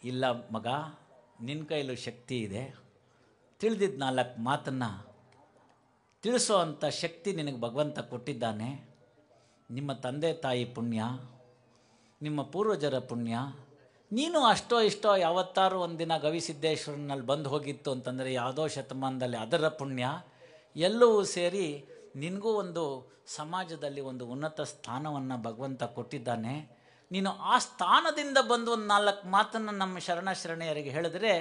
Speaker 1: ಇಲ್ಲ ಮಗ, ನಿನ್ನ ಕೈಲೂ ಶಕ್ತಿ ಇದೆ, ತಿಳಿದಿದ್ದ 4 ಮಾತನ್ನು ತಿಳಿಸೋ ಅಂಥ ಶಕ್ತಿ ನಿನಗೆ ಭಗವಂತ ಕೊಟ್ಟಿದ್ದಾನೆ. ನಿಮ್ಮ ತಂದೆ ತಾಯಿ ಪುಣ್ಯ, ನಿಮ್ಮ ಪೂರ್ವಜರ ಪುಣ್ಯ, ನೀನು ಅಷ್ಟೋ ಇಷ್ಟೋ ಯಾವತ್ತಾರು ಒಂದಿನ ಗವಿಸಿದ್ದೇಶ್ವರನಲ್ಲಿ ಬಂದು ಹೋಗಿತ್ತು ಅಂತಂದರೆ ಯಾವುದೋ ಶತಮಾನದಲ್ಲಿ ಅದರ ಪುಣ್ಯ ಎಲ್ಲವೂ ಸೇರಿ ನಿನಗೂ ಒಂದು ಸಮಾಜದಲ್ಲಿ ಒಂದು ಉನ್ನತ ಸ್ಥಾನವನ್ನು ಭಗವಂತ ಕೊಟ್ಟಿದ್ದಾನೆ. ನೀನು ಆ ಸ್ಥಾನದಿಂದ ಬಂದು ಒಂದು 4 ಮಾತನ್ನು ನಮ್ಮ ಶರಣೆಯರಿಗೆ ಹೇಳಿದ್ರೆ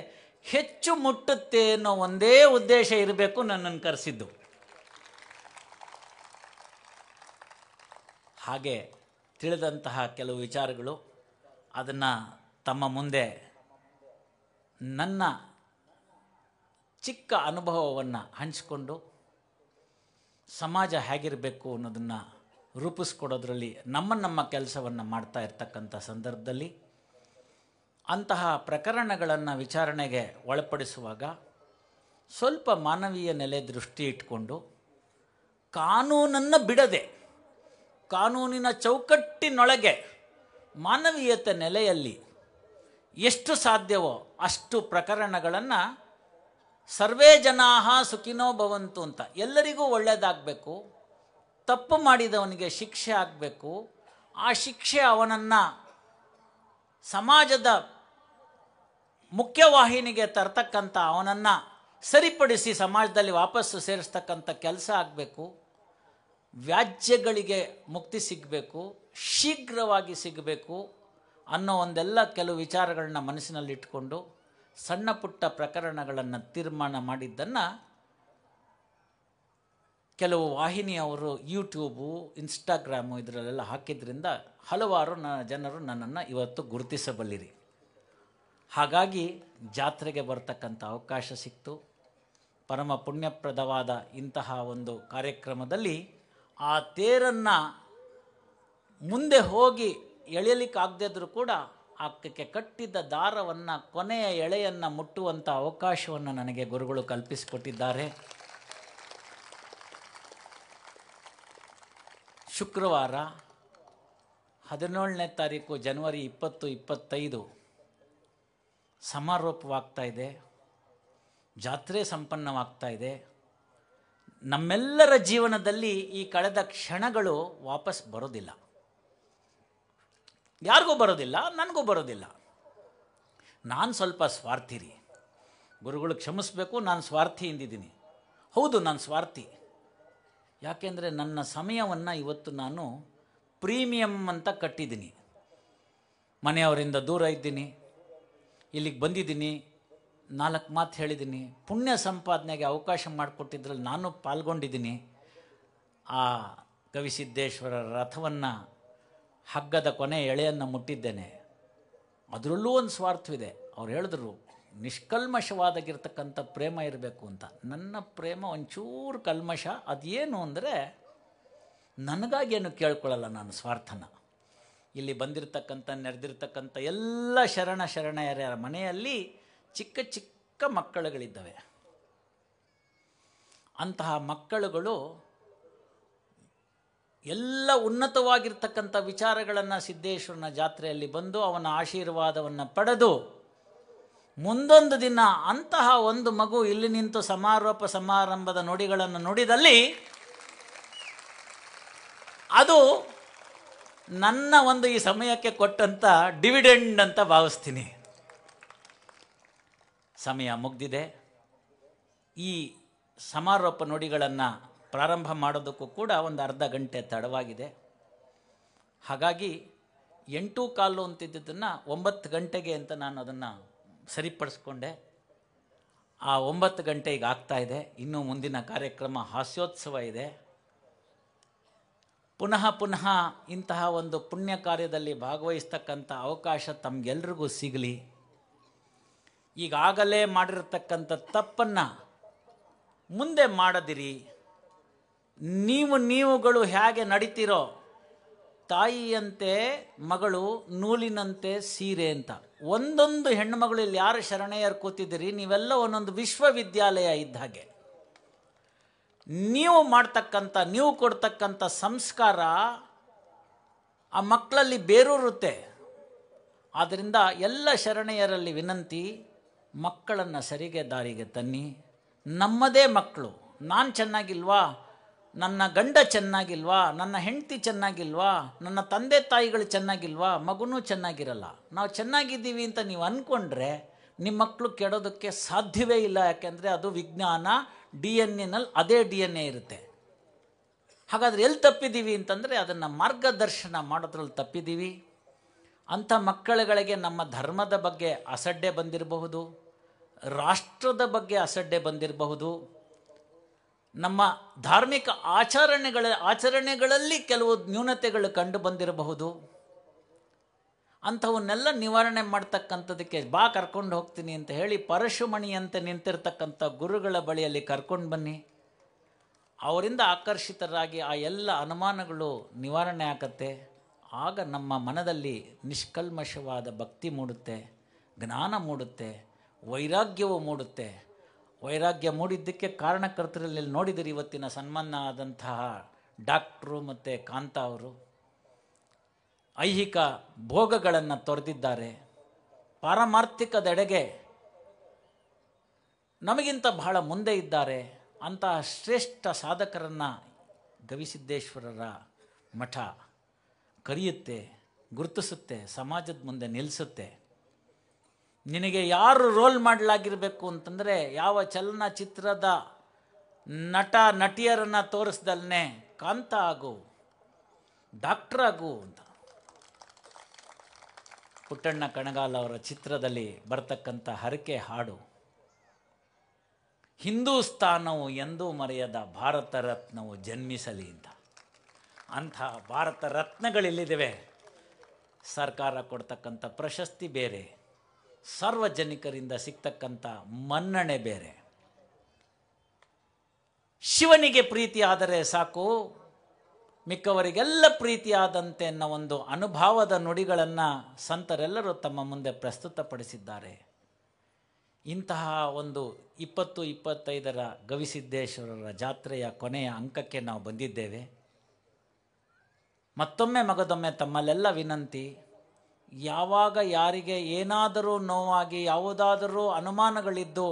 Speaker 1: ಹೆಚ್ಚು ಮುಟ್ಟುತ್ತೆ ಅನ್ನೋ ಒಂದೇ ಉದ್ದೇಶ ಇರಬೇಕು ನನ್ನನ್ನು ಕರೆಸಿದ್ದು. ಹಾಗೆ ತಿಳಿದಂತಹ ಕೆಲವು ವಿಚಾರಗಳು ಅದನ್ನು ತಮ್ಮ ಮುಂದೆ ನನ್ನ ಚಿಕ್ಕ ಅನುಭವವನ್ನು ಹಂಚಿಕೊಂಡು ಸಮಾಜ ಹೇಗಿರಬೇಕು ಅನ್ನೋದನ್ನು ರೂಪಿಸ್ಕೊಡೋದ್ರಲ್ಲಿ ನಮ್ಮ ಕೆಲಸವನ್ನು ಮಾಡ್ತಾ ಇರ್ತಕ್ಕಂಥ ಸಂದರ್ಭದಲ್ಲಿ ಅಂತಹ ಪ್ರಕರಣಗಳನ್ನು ವಿಚಾರಣೆಗೆ ಒಳಪಡಿಸುವಾಗ ಸ್ವಲ್ಪ ಮಾನವೀಯ ನೆಲೆ ದೃಷ್ಟಿ ಇಟ್ಕೊಂಡು ಕಾನೂನನ್ನು ಬಿಡದೆ ಕಾನೂನಿನ ಚೌಕಟ್ಟಿನೊಳಗೆ ಮಾನವೀಯತೆ ನೆಲೆಯಲ್ಲಿ ಎಷ್ಟು ಸಾಧ್ಯವೋ ಅಷ್ಟು ಪ್ರಕರಣಗಳನ್ನು ಸರ್ವೇ ಜನಾಃ ಸುಖಿನೋ ಭವಂತು ಅಂತ, ಎಲ್ಲರಿಗೂ ಒಳ್ಳೆಯದಾಗಬೇಕು, ತಪ್ಪು ಮಾಡಿದವನಿಗೆ ಶಿಕ್ಷೆ ಆಗಬೇಕು, ಆ ಶಿಕ್ಷೆ ಅವನನ್ನು ಸಮಾಜದ ಮುಖ್ಯವಾಹಿನಿಗೆ ತರ್ತಕ್ಕಂಥ, ಅವನನ್ನು ಸರಿಪಡಿಸಿ ಸಮಾಜದಲ್ಲಿ ವಾಪಸ್ಸು ಸೇರಿಸ್ತಕ್ಕಂಥ ಕೆಲಸ ಆಗಬೇಕು, ವ್ಯಾಜ್ಯಗಳಿಗೆ ಮುಕ್ತಿ ಸಿಗಬೇಕು, ಶೀಘ್ರವಾಗಿ ಸಿಗಬೇಕು ಅನ್ನೋ ಒಂದೆಲ್ಲ ಕೆಲವು ವಿಚಾರಗಳನ್ನ ಮನಸ್ಸಿನಲ್ಲಿಟ್ಕೊಂಡು ಸಣ್ಣ ಪುಟ್ಟ ಪ್ರಕರಣಗಳನ್ನು ತೀರ್ಮಾನ ಮಾಡಿದ್ದನ್ನು ಕೆಲವು ವಾಹಿನಿಯವರು ಯೂಟ್ಯೂಬು, ಇನ್ಸ್ಟಾಗ್ರಾಮು ಇದರಲ್ಲೆಲ್ಲ ಹಾಕಿದ್ರಿಂದ ಹಲವಾರು ಜನರು ನನ್ನನ್ನು ಇವತ್ತು ಗುರುತಿಸಬಲ್ಲಿರಿ. ಹಾಗಾಗಿ ಜಾತ್ರೆಗೆ ಬರ್ತಕ್ಕಂಥ ಅವಕಾಶ ಸಿಕ್ತು. ಪರಮ ಪುಣ್ಯಪ್ರದವಾದ ಇಂತಹ ಒಂದು ಕಾರ್ಯಕ್ರಮದಲ್ಲಿ ಆ ತೇರನ್ನು ಮುಂದೆ ಹೋಗಿ ಎಳೆಯಲಿಕ್ಕಾಗದಿದ್ದರೂ ಕೂಡ ಆಕೆ ಕಟ್ಟಿದ್ದ ದಾರವನ್ನು, ಕೊನೆಯ ಎಳೆಯನ್ನು ಮುಟ್ಟುವಂಥ ಅವಕಾಶವನ್ನು ನನಗೆ ಗುರುಗಳು ಕಲ್ಪಿಸಿಕೊಟ್ಟಿದ್ದಾರೆ. ಶುಕ್ರವಾರ 17ನೇ ತಾರೀಕು ಜನವರಿ 2025 ಸಮಾರೋಪವಾಗ್ತಾ ಇದೆ, ಜಾತ್ರೆ ಸಂಪನ್ನವಾಗ್ತಾ ಇದೆ. ನಮ್ಮೆಲ್ಲರ ಜೀವನದಲ್ಲಿ ಈ ಕಳೆದ ಕ್ಷಣಗಳು ವಾಪಸ್ ಬರೋದಿಲ್ಲ, ಯಾರಿಗೂ ಬರೋದಿಲ್ಲ, ನನಗೂ ಬರೋದಿಲ್ಲ. ನಾನು ಸ್ವಲ್ಪ ಸ್ವಾರ್ಥಿ ರೀ, ಗುರುಗಳು ಕ್ಷಮಿಸಬೇಕು, ನಾನು ಸ್ವಾರ್ಥಿ ಎಂದಿದ್ದೀನಿ. ಹೌದು, ನಾನು ಸ್ವಾರ್ಥಿ. ಯಾಕೆಂದರೆ ನನ್ನ ಸಮಯವನ್ನು ಇವತ್ತು ನಾನು ಪ್ರೀಮಿಯಮ್ ಅಂತ ಕಟ್ಟಿದ್ದೀನಿ. ಮನೆಯವರಿಂದ ದೂರ ಇದ್ದೀನಿ, ಇಲ್ಲಿಗೆ ಬಂದಿದ್ದೀನಿ, 4 ಮಾತು ಹೇಳಿದ್ದೀನಿ, ಪುಣ್ಯ ಸಂಪಾದನೆಗೆ ಅವಕಾಶ ಮಾಡಿಕೊಟ್ಟಿದ್ರಲ್ಲಿ ನಾನು ಪಾಲ್ಗೊಂಡಿದ್ದೀನಿ. ಆ ಗವಿಸಿದ್ದೇಶ್ವರ ರಥವನ್ನು ಹಗ್ಗದ ಕೊನೆ ಎಳೆಯನ್ನು ಮುಟ್ಟಿದ್ದೇನೆ. ಅದರಲ್ಲೂ ಒಂದು ಸ್ವಾರ್ಥವಿದೆ. ಅವ್ರು ಹೇಳಿದ್ರು ನಿಷ್ಕಲ್ಮಶವಾದಾಗಿರ್ತಕ್ಕಂಥ ಪ್ರೇಮ ಇರಬೇಕು ಅಂತ. ನನ್ನ ಪ್ರೇಮ ಒಂಚೂರು ಕಲ್ಮಶ. ಅದೇನು ಅಂದರೆ ನನಗಾಗೇನು ಕೇಳ್ಕೊಳ್ಳಲ್ಲ ನಾನು ಸ್ವಾರ್ಥನ. ಇಲ್ಲಿ ಬಂದಿರತಕ್ಕಂಥ ನೆರೆದಿರ್ತಕ್ಕಂಥ ಎಲ್ಲ ಶರಣೆಯರ ಮನೆಯಲ್ಲಿ ಚಿಕ್ಕ ಚಿಕ್ಕ ಮಕ್ಕಳುಗಳಿದ್ದಾವೆ. ಅಂತಹ ಮಕ್ಕಳುಗಳು ಎಲ್ಲ ಉನ್ನತವಾಗಿರ್ತಕ್ಕಂಥ ವಿಚಾರಗಳನ್ನು ಸಿದ್ದೇಶ್ವರನ ಜಾತ್ರೆಯಲ್ಲಿ ಬಂದು ಅವನ ಆಶೀರ್ವಾದವನ್ನು ಪಡೆದು ಮುಂದೊಂದು ದಿನ ಅಂತಹ ಒಂದು ಮಗು ಇಲ್ಲಿ ನಿಂತು ಸಮಾರೋಪ ಸಮಾರಂಭದ ನುಡಿಗಳನ್ನು ನುಡಿದಲ್ಲಿ ಅದು ನನ್ನ ಒಂದು ಈ ಸಮಯಕ್ಕೆ ಕೊಟ್ಟಂಥ ಡಿವಿಡೆಂಡ್ ಅಂತ ಭಾವಿಸ್ತೀನಿ. ಸಮಯ ಮುಗ್ದಿದೆ. ಈ ಸಮಾರೋಪ ನುಡಿಗಳನ್ನು ಪ್ರಾರಂಭ ಮಾಡೋದಕ್ಕೂ ಕೂಡ ಒಂದು ಅರ್ಧ ಗಂಟೆ ತಡವಾಗಿದೆ. ಹಾಗಾಗಿ 8:15 ಅಂತಿದ್ದನ್ನು 9 ಗಂಟೆಗೆ ಅಂತ ನಾನು ಅದನ್ನು ಸರಿಪಡಿಸ್ಕೊಂಡೆ. ಆ 9 ಗಂಟೆಗೆ ಆಗ್ತಾ ಇದೆ. ಇನ್ನೂ ಮುಂದಿನ ಕಾರ್ಯಕ್ರಮ ಹಾಸ್ಯೋತ್ಸವ ಇದೆ. ಪುನಃ ಇಂತಹ ಒಂದು ಪುಣ್ಯ ಕಾರ್ಯದಲ್ಲಿ ಭಾಗವಹಿಸ್ತಕ್ಕಂಥ ಅವಕಾಶ ತಮಗೆಲ್ರಿಗೂ ಸಿಗಲಿ. ಈಗಾಗಲೇ ಮಾಡಿರತಕ್ಕಂಥ ತಪ್ಪನ್ನು ಮುಂದೆ ಮಾಡದಿರಿ. ನೀವುಗಳು ಹೇಗೆ ನಡೀತಿರೋ ತಾಯಿಯಂತೆ ಮಗಳು ನೂಲಿನಂತೆ ಸೀರೆ ಅಂತ. ಒಂದೊಂದು ಹೆಣ್ಣುಮಗಳು ಇಲ್ಲಿ ಯಾರು ಶರಣೆಯರು ಕೂತಿದ್ದೀರಿ, ನೀವೆಲ್ಲ ಒಂದೊಂದು ವಿಶ್ವವಿದ್ಯಾಲಯ ಇದ್ದ ಹಾಗೆ. ನೀವು ಕೊಡ್ತಕ್ಕಂಥ ಸಂಸ್ಕಾರ ಆ ಮಕ್ಕಳಲ್ಲಿ ಬೇರೂರುತ್ತೆ. ಆದ್ದರಿಂದ ಎಲ್ಲ ಶರಣೆಯರಲ್ಲಿ ವಿನಂತಿ, ಮಕ್ಕಳನ್ನು ಸರಿಗೆ ದಾರಿಗೆ ತನ್ನಿ. ನಮ್ಮದೇ ಮಕ್ಕಳು, ನಾನು ಚೆನ್ನಾಗಿಲ್ವಾ, ನನ್ನ ಗಂಡ ಚೆನ್ನಾಗಿಲ್ವಾ, ನನ್ನ ಹೆಂಡತಿ ಚೆನ್ನಾಗಿಲ್ವಾ, ನನ್ನ ತಂದೆ ತಾಯಿಗಳು ಚೆನ್ನಾಗಿಲ್ವಾ, ಮಗುನೂ ಚೆನ್ನಾಗಿರಲ್ಲ. ನಾವು ಚೆನ್ನಾಗಿದ್ದೀವಿ ಅಂತ ನೀವು ಅಂದ್ಕೊಂಡ್ರೆ ನಿಮ್ಮ ಮಕ್ಕಳು ಕೆಡೋದಕ್ಕೆ ಸಾಧ್ಯವೇ ಇಲ್ಲ. ಯಾಕೆಂದರೆ ಅದು ವಿಜ್ಞಾನ, DNA ಅದೇ DNA ಇರುತ್ತೆ. ಹಾಗಾದರೆ ಎಲ್ಲಿ ತಪ್ಪಿದ್ದೀವಿ ಅಂತಂದರೆ ಅದನ್ನು ಮಾರ್ಗದರ್ಶನ ಮಾಡೋದ್ರಲ್ಲಿ ತಪ್ಪಿದ್ದೀವಿ. ಅಂಥ ಮಕ್ಕಳುಗಳಿಗೆ ನಮ್ಮ ಧರ್ಮದ ಬಗ್ಗೆ ಅಸಡ್ಡೆ ಬಂದಿರಬಹುದು, ರಾಷ್ಟ್ರದ ಬಗ್ಗೆ ಅಸಡ್ಡೆ ಬಂದಿರಬಹುದು, ನಮ್ಮ ಧಾರ್ಮಿಕ ಆಚರಣೆಗಳಲ್ಲಿ ಕೆಲವು ನ್ಯೂನತೆಗಳು ಕಂಡು ಬಂದಿರಬಹುದು. ಅಂಥವನ್ನೆಲ್ಲ ನಿವಾರಣೆ ಮಾಡ್ತಕ್ಕಂಥದ್ದಕ್ಕೆ ಕರ್ಕೊಂಡು ಹೋಗ್ತೀನಿ ಅಂತ ಹೇಳಿ ಪರಶುಮಣಿಯಂತೆ ನಿಂತಿರ್ತಕ್ಕಂಥ ಗುರುಗಳ ಬಳಿಯಲ್ಲಿ ಕರ್ಕೊಂಡು ಬನ್ನಿ. ಅವರಿಂದ ಆಕರ್ಷಿತರಾಗಿ ಆ ಎಲ್ಲ ಅನುಮಾನಗಳು ನಿವಾರಣೆ ಆಗತ್ತೆ. ಆಗ ನಮ್ಮ ಮನದಲ್ಲಿ ನಿಷ್ಕಲ್ಮಶವಾದ ಭಕ್ತಿ ಮೂಡುತ್ತೆ, ಜ್ಞಾನ ಮೂಡುತ್ತೆ, ವೈರಾಗ್ಯವೂ ಮೂಡುತ್ತೆ. ವೈರಾಗ್ಯ ಮೂಡಿದ್ದಕ್ಕೆ ಕಾರಣಕರ್ತರಲ್ಲಿ ನೋಡಿದಿರಿ. ಇವತ್ತಿನ ಸನ್ಮಾನ ಆದಂತಹ ಡಾಕ್ಟ್ರು ಮತ್ತು ಕಾಂತ ಅವರು ಐಹಿಕ ಭೋಗಗಳನ್ನು ತೊರೆದಿದ್ದಾರೆ. ಪಾರಮಾರ್ಥಿಕದೆಡೆಗೆ ನಮಗಿಂತ ಬಹಳ ಮುಂದೆ ಇದ್ದಾರೆ. ಅಂತಹ ಶ್ರೇಷ್ಠ ಸಾಧಕರನ್ನು ಗವಿಸಿದ್ದೇಶ್ವರರ ಮಠ ಕರೆಯುತ್ತೆ, ಗುರುತಿಸುತ್ತೆ, ಸಮಾಜದ ಮುಂದೆ ನಿಲ್ಲಿಸುತ್ತೆ. ನಿನಗೆ ಯಾರು ರೋಲ್ ಮಾಡಲಾಗಿರಬೇಕು ಅಂತಂದರೆ ಯಾವ ಚಲನಚಿತ್ರದ ನಟ ನಟಿಯರನ್ನು ತೋರಿಸ್ದಲ್ನೇ ಕಾಂತ ಆಗು, ಡಾಕ್ಟರ್ ಆಗು ಅಂತ. ಪುಟ್ಟಣ್ಣ ಕಣಗಾಲ್ ಅವರ ಚಿತ್ರದಲ್ಲಿ ಬರ್ತಕ್ಕಂಥ ಹರಕೆ ಹಾಡು, ಹಿಂದೂಸ್ತಾನವು ಎಂದೂ ಮರೆಯದ ಭಾರತ ರತ್ನವು ಜನ್ಮಿಸಲಿ ಅಂತ. ಅಂಥ ಭಾರತ ರತ್ನಗಳಿಲ್ಲಿವೆ. ಸರ್ಕಾರ ಕೊಡ್ತಕ್ಕಂಥ ಪ್ರಶಸ್ತಿ ಬೇರೆ, ಸಾರ್ವಜನಿಕರಿಂದ ಸಿಗ್ತಕ್ಕಂಥ ಮನ್ನಣೆ ಬೇರೆ. ಶಿವನಿಗೆ ಪ್ರೀತಿ ಆದರೆ ಸಾಕು, ಮಿಕ್ಕವರಿಗೆಲ್ಲ ಪ್ರೀತಿಯಾದಂತೆ ಅನ್ನೋ ಒಂದು ಅನುಭವದ ನುಡಿಗಳನ್ನು ಸಂತರೆಲ್ಲರೂ ತಮ್ಮ ಮುಂದೆ ಪ್ರಸ್ತುತಪಡಿಸಿದ್ದಾರೆ. ಇಂತಹ ಒಂದು 20-25ರ ಗವಿಸಿದ್ದೇಶ್ವರರ ಜಾತ್ರೆಯ ಕೊನೆಯ ಅಂಕಕ್ಕೆ ನಾವು ಬಂದಿದ್ದೇವೆ. ಮತ್ತೊಮ್ಮೆ ಮಗದೊಮ್ಮೆ ತಮ್ಮಲ್ಲೆಲ್ಲ ವಿನಂತಿ, ಯಾವಾಗ ಯಾರಿಗೆ ಏನಾದರೂ ನೋವಾಗಿ ಯಾವುದಾದರೂ ಅನುಮಾನಗಳಿದ್ದು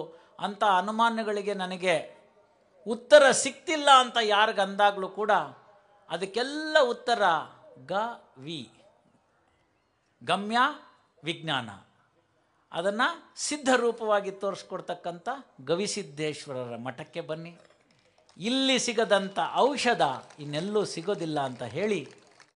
Speaker 1: ಅಂಥ ಅನುಮಾನಗಳಿಗೆ ನನಗೆ ಉತ್ತರ ಸಿಕ್ತಿಲ್ಲ ಅಂತ ಯಾರಿಗಂದಾಗಲೂ ಕೂಡ ಅದಕ್ಕೆಲ್ಲ ಉತ್ತರ ಗಮ್ಯ ವಿಜ್ಞಾನ, ಅದನ್ನು ಸಿದ್ಧರೂಪವಾಗಿ ತೋರಿಸ್ಕೊಡ್ತಕ್ಕಂಥ ಗವಿಸಿದ್ದೇಶ್ವರರ ಮಠಕ್ಕೆ ಬನ್ನಿ. ಇಲ್ಲಿ ಸಿಗದಂಥ ಔಷಧ ಇನ್ನೆಲ್ಲೂ ಸಿಗೋದಿಲ್ಲ ಅಂತ ಹೇಳಿ